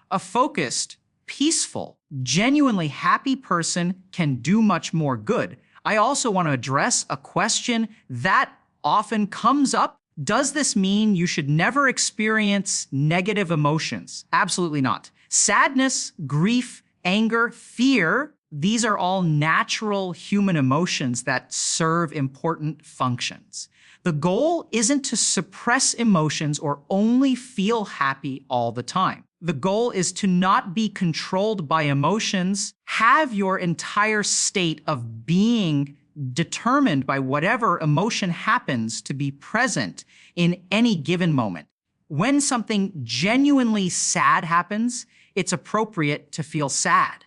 A focused, peaceful, genuinely happy person can do much more good. I also want to address a question that often comes up. Does this mean you should never experience negative emotions? Absolutely not. Sadness, grief, anger, fear, these are all natural human emotions that serve important functions. The goal isn't to suppress emotions or only feel happy all the time. The goal is to not be controlled by emotions, have your entire state of being determined by whatever emotion happens to be present in any given moment. When something genuinely sad happens, it's appropriate to feel sad.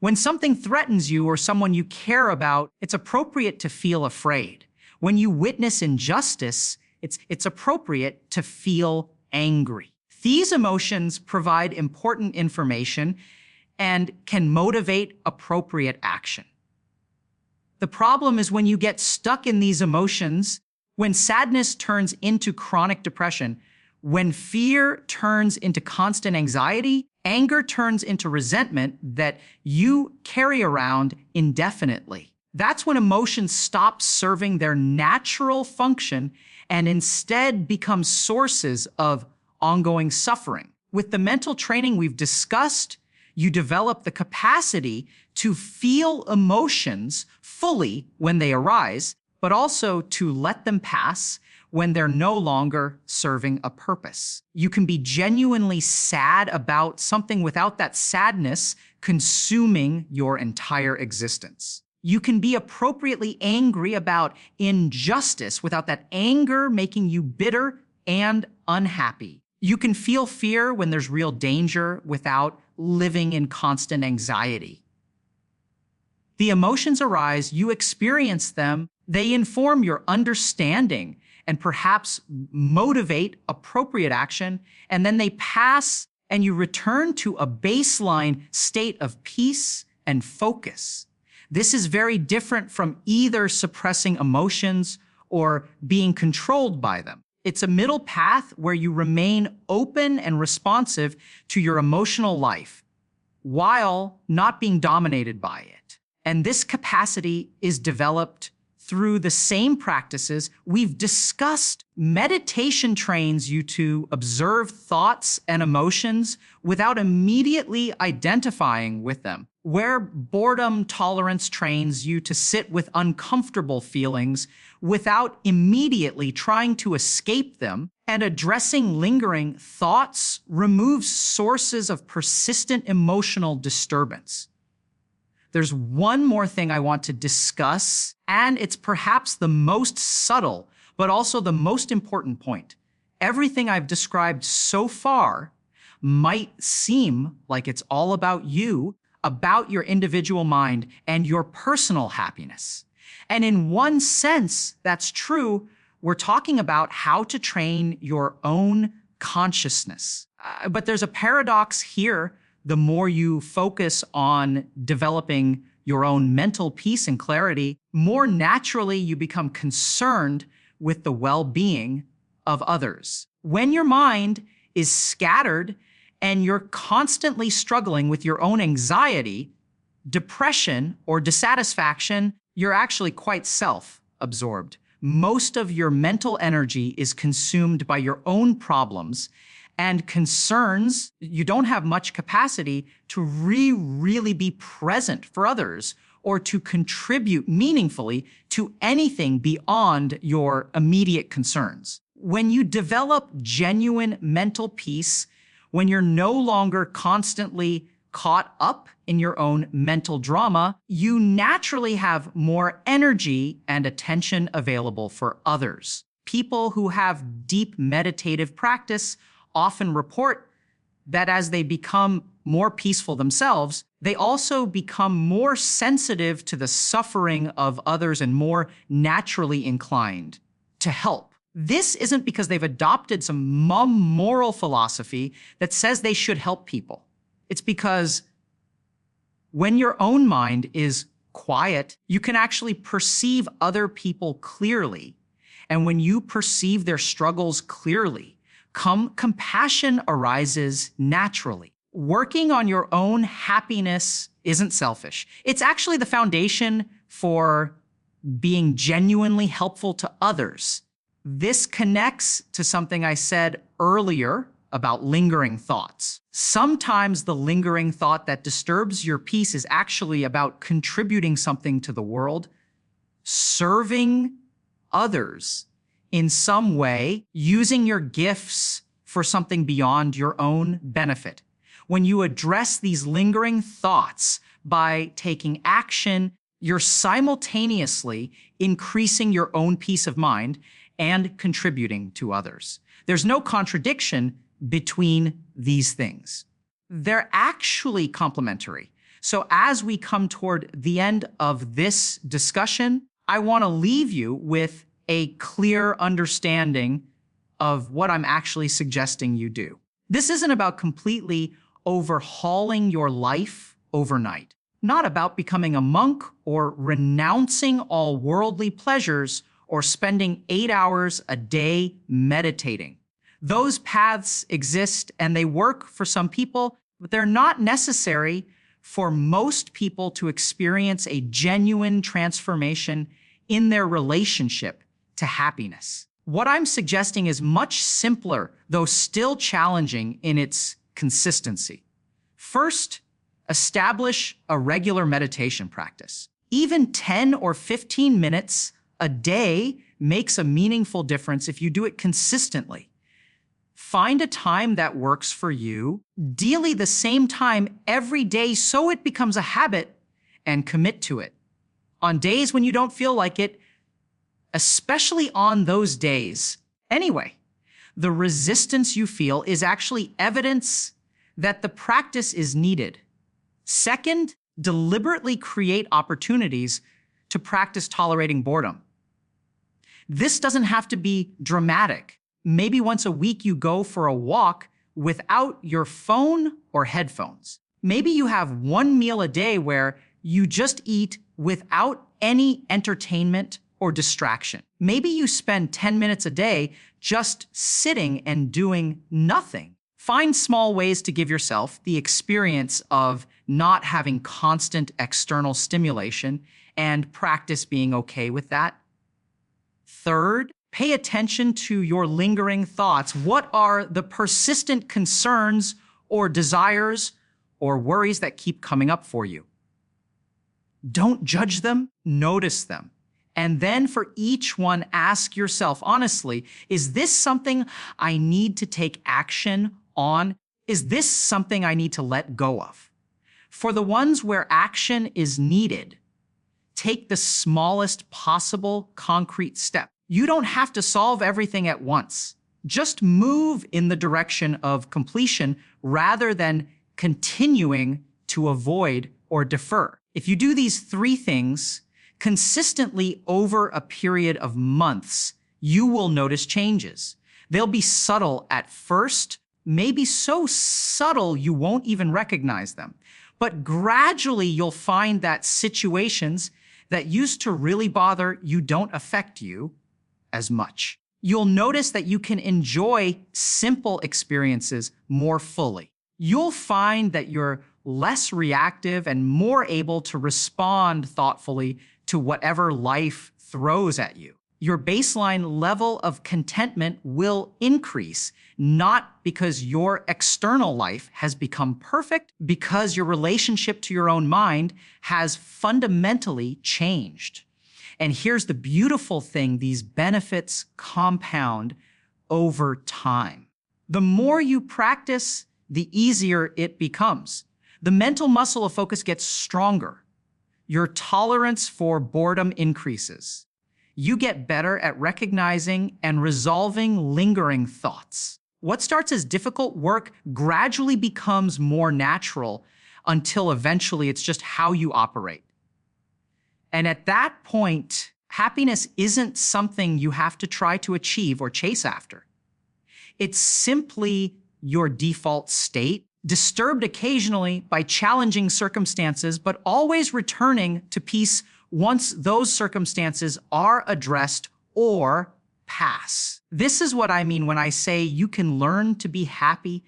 When something threatens you or someone you care about, it's appropriate to feel afraid. When you witness injustice, it's appropriate to feel angry. These emotions provide important information and can motivate appropriate action. The problem is when you get stuck in these emotions, when sadness turns into chronic depression, When fear turns into constant anxiety, anger turns into resentment that you carry around indefinitely. That's when emotions stop serving their natural function and instead become sources of ongoing suffering. With the mental training we've discussed, you develop the capacity to feel emotions fully when they arise, but also to let them pass when they're no longer serving a purpose. You can be genuinely sad about something without that sadness consuming your entire existence. You can be appropriately angry about injustice without that anger making you bitter and unhappy. You can feel fear when there's real danger without living in constant anxiety. The emotions arise, you experience them, they inform your understanding and perhaps motivate appropriate action, and then they pass and you return to a baseline state of peace and focus. This is very different from either suppressing emotions or being controlled by them. It's a middle path where you remain open and responsive to your emotional life while not being dominated by it. And this capacity is developed through the same practices we've discussed. Meditation trains you to observe thoughts and emotions without immediately identifying with them, where boredom tolerance trains you to sit with uncomfortable feelings without immediately trying to escape them, and addressing lingering thoughts removes sources of persistent emotional disturbance. There's one more thing I want to discuss, and it's perhaps the most subtle, but also the most important point. Everything I've described so far might seem like it's all about you, about your individual mind and your personal happiness. And in one sense, that's true. We're talking about how to train your own consciousness. But there's a paradox here. The more you focus on developing your own mental peace and clarity, more naturally you become concerned with the well-being of others. When your mind is scattered and you're constantly struggling with your own anxiety, depression, or dissatisfaction, you're actually quite self-absorbed. Most of your mental energy is consumed by your own problems and concerns. You don't have much capacity to really be present for others or to contribute meaningfully to anything beyond your immediate concerns. When you develop genuine mental peace, when you're no longer constantly caught up in your own mental drama, you naturally have more energy and attention available for others. People who have deep meditative practice often report that as they become more peaceful themselves, they also become more sensitive to the suffering of others and more naturally inclined to help. This isn't because they've adopted some moral philosophy that says they should help people. It's because when your own mind is quiet, you can actually perceive other people clearly. And when you perceive their struggles clearly, compassion arises naturally. Working on your own happiness isn't selfish. It's actually the foundation for being genuinely helpful to others. This connects to something I said earlier about lingering thoughts. Sometimes the lingering thought that disturbs your peace is actually about contributing something to the world, serving others in some way, using your gifts for something beyond your own benefit. When you address these lingering thoughts by taking action, you're simultaneously increasing your own peace of mind and contributing to others. There's no contradiction between these things. They're actually complementary. So as we come toward the end of this discussion, I want to leave you with a clear understanding of what I'm actually suggesting you do. This isn't about completely overhauling your life overnight, not about becoming a monk or renouncing all worldly pleasures or spending 8 hours a day meditating. Those paths exist and they work for some people, but they're not necessary for most people to experience a genuine transformation in their relationship to happiness. What I'm suggesting is much simpler, though still challenging in its consistency. First, establish a regular meditation practice. Even 10 or 15 minutes a day makes a meaningful difference if you do it consistently. Find a time that works for you, ideally the same time every day so it becomes a habit, and commit to it. On days when you don't feel like it, especially on those days, anyway, the resistance you feel is actually evidence that the practice is needed. Second, deliberately create opportunities to practice tolerating boredom. This doesn't have to be dramatic. Maybe once a week you go for a walk without your phone or headphones. Maybe you have one meal a day where you just eat without any entertainment or distraction. Maybe you spend 10 minutes a day just sitting and doing nothing. Find small ways to give yourself the experience of not having constant external stimulation and practice being okay with that. Third, pay attention to your lingering thoughts. What are the persistent concerns or desires or worries that keep coming up for you? Don't judge them, notice them. And then for each one, ask yourself honestly, is this something I need to take action on? Is this something I need to let go of? For the ones where action is needed, take the smallest possible concrete step. You don't have to solve everything at once. Just move in the direction of completion rather than continuing to avoid or defer. If you do these three things consistently over a period of months, you will notice changes. They'll be subtle at first, maybe so subtle you won't even recognize them. But gradually you'll find that situations that used to really bother you don't affect you as much. You'll notice that you can enjoy simple experiences more fully. You'll find that you're less reactive and more able to respond thoughtfully to whatever life throws at you. Your baseline level of contentment will increase, not because your external life has become perfect, because your relationship to your own mind has fundamentally changed. And here's the beautiful thing, these benefits compound over time. The more you practice, the easier it becomes. The mental muscle of focus gets stronger. Your tolerance for boredom increases. You get better at recognizing and resolving lingering thoughts. What starts as difficult work gradually becomes more natural until eventually it's just how you operate. And at that point, happiness isn't something you have to try to achieve or chase after. It's simply your default state, disturbed occasionally by challenging circumstances, but always returning to peace once those circumstances are addressed or pass. This is what I mean when I say you can learn to be happy,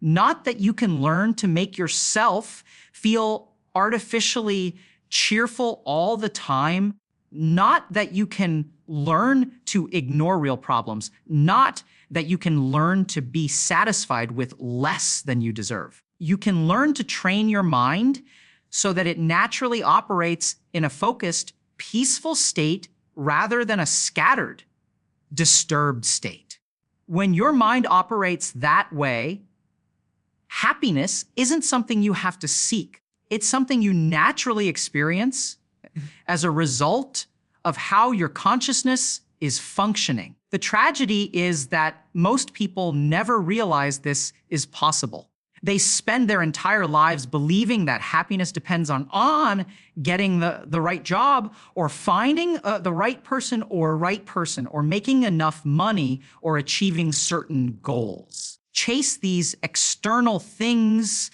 not that you can learn to make yourself feel artificially cheerful all the time, not that you can learn to ignore real problems, not that you can learn to be satisfied with less than you deserve. You can learn to train your mind so that it naturally operates in a focused, peaceful state rather than a scattered, disturbed state. When your mind operates that way, happiness isn't something you have to seek. It's something you naturally experience as a result of how your consciousness is functioning. The tragedy is that most people never realize this is possible. They spend their entire lives believing that happiness depends on getting the right job or finding the right person or making enough money or achieving certain goals. Chase these external things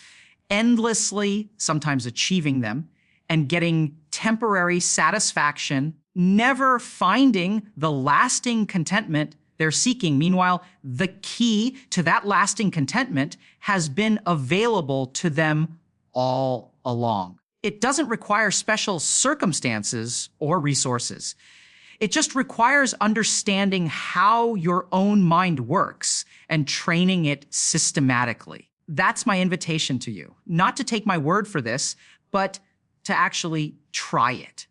endlessly, sometimes achieving them, and getting temporary satisfaction, never finding the lasting contentment they're seeking. Meanwhile, the key to that lasting contentment has been available to them all along. It doesn't require special circumstances or resources. It just requires understanding how your own mind works and training it systematically. That's my invitation to you. Not to take my word for this, but to actually try it.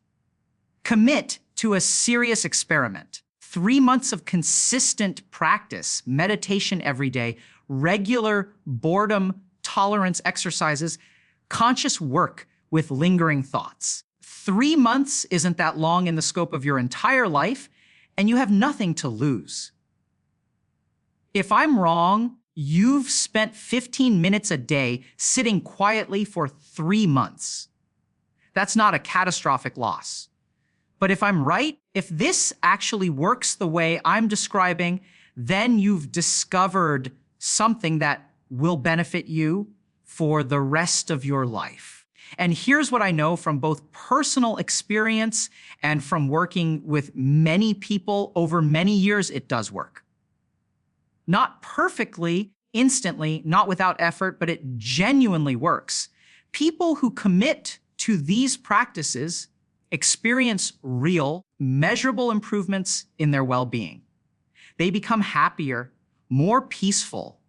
Commit to a serious experiment. 3 months of consistent practice, meditation every day, regular boredom tolerance exercises, conscious work with lingering thoughts. 3 months isn't that long in the scope of your entire life, and you have nothing to lose. If I'm wrong, you've spent 15 minutes a day sitting quietly for 3 months. That's not a catastrophic loss. But if I'm right, if this actually works the way I'm describing, then you've discovered something that will benefit you for the rest of your life. And here's what I know from both personal experience and from working with many people over many years, it does work. Not perfectly, instantly, not without effort, but it genuinely works. People who commit to these practices experience real, measurable improvements in their well-being. They become happier, more peaceful,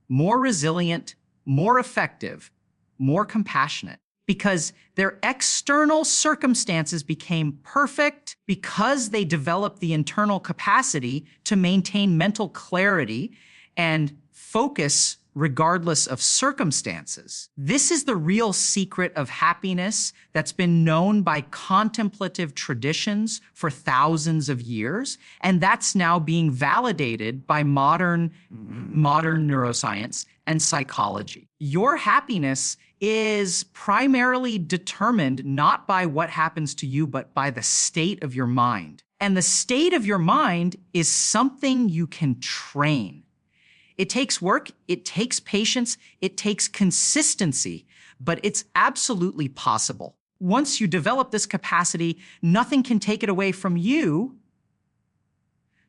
more resilient, more effective, more compassionate, because their external circumstances became perfect because they developed the internal capacity to maintain mental clarity and focus regardless of circumstances. This is the real secret of happiness that's been known by contemplative traditions for thousands of years, and that's now being validated by modern neuroscience and psychology. Your happiness is primarily determined not by what happens to you, but by the state of your mind. And the state of your mind is something you can train. It takes work, it takes patience, it takes consistency, but it's absolutely possible. Once you develop this capacity, nothing can take it away from you.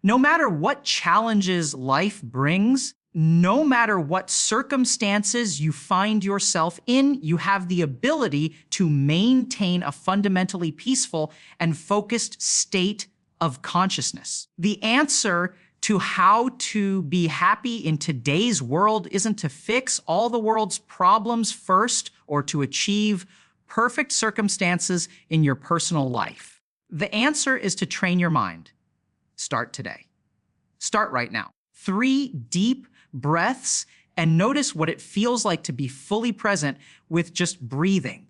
No matter what challenges life brings, no matter what circumstances you find yourself in, you have the ability to maintain a fundamentally peaceful and focused state of consciousness. The answer to how to be happy in today's world isn't to fix all the world's problems first or to achieve perfect circumstances in your personal life. The answer is to train your mind. Start today. Start right now. 3 deep breaths and notice what it feels like to be fully present with just breathing.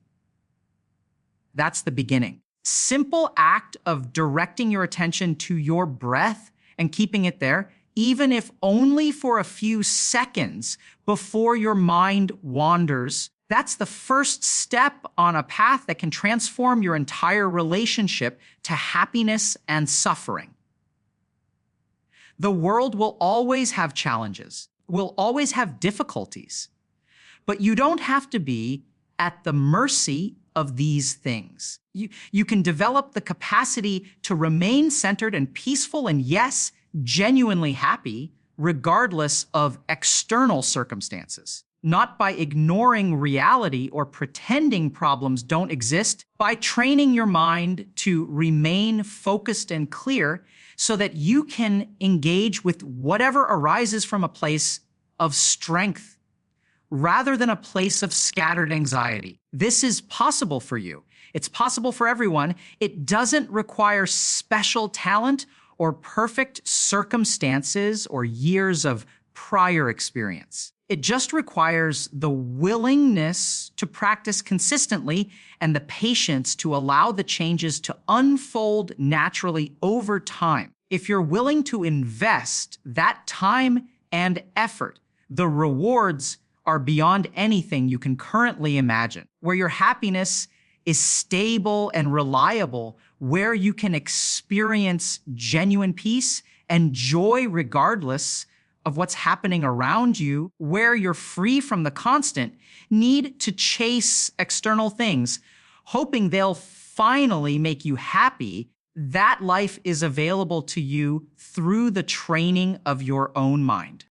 That's the beginning. Simple act of directing your attention to your breath and keeping it there, even if only for a few seconds before your mind wanders. That's the first step on a path that can transform your entire relationship to happiness and suffering. The world will always have challenges, will always have difficulties, but you don't have to be at the mercy of these things. You can develop the capacity to remain centered and peaceful and, yes, genuinely happy, regardless of external circumstances. Not by ignoring reality or pretending problems don't exist, by training your mind to remain focused and clear so that you can engage with whatever arises from a place of strength rather than a place of scattered anxiety. This is possible for you. It's possible for everyone. It doesn't require special talent or perfect circumstances or years of prior experience. It just requires the willingness to practice consistently and the patience to allow the changes to unfold naturally over time. If you're willing to invest that time and effort, the rewards are beyond anything you can currently imagine. Where your happiness is stable and reliable, where you can experience genuine peace and joy regardless of what's happening around you, where you're free from the constant need to chase external things, hoping they'll finally make you happy, That life is available to you through the training of your own mind.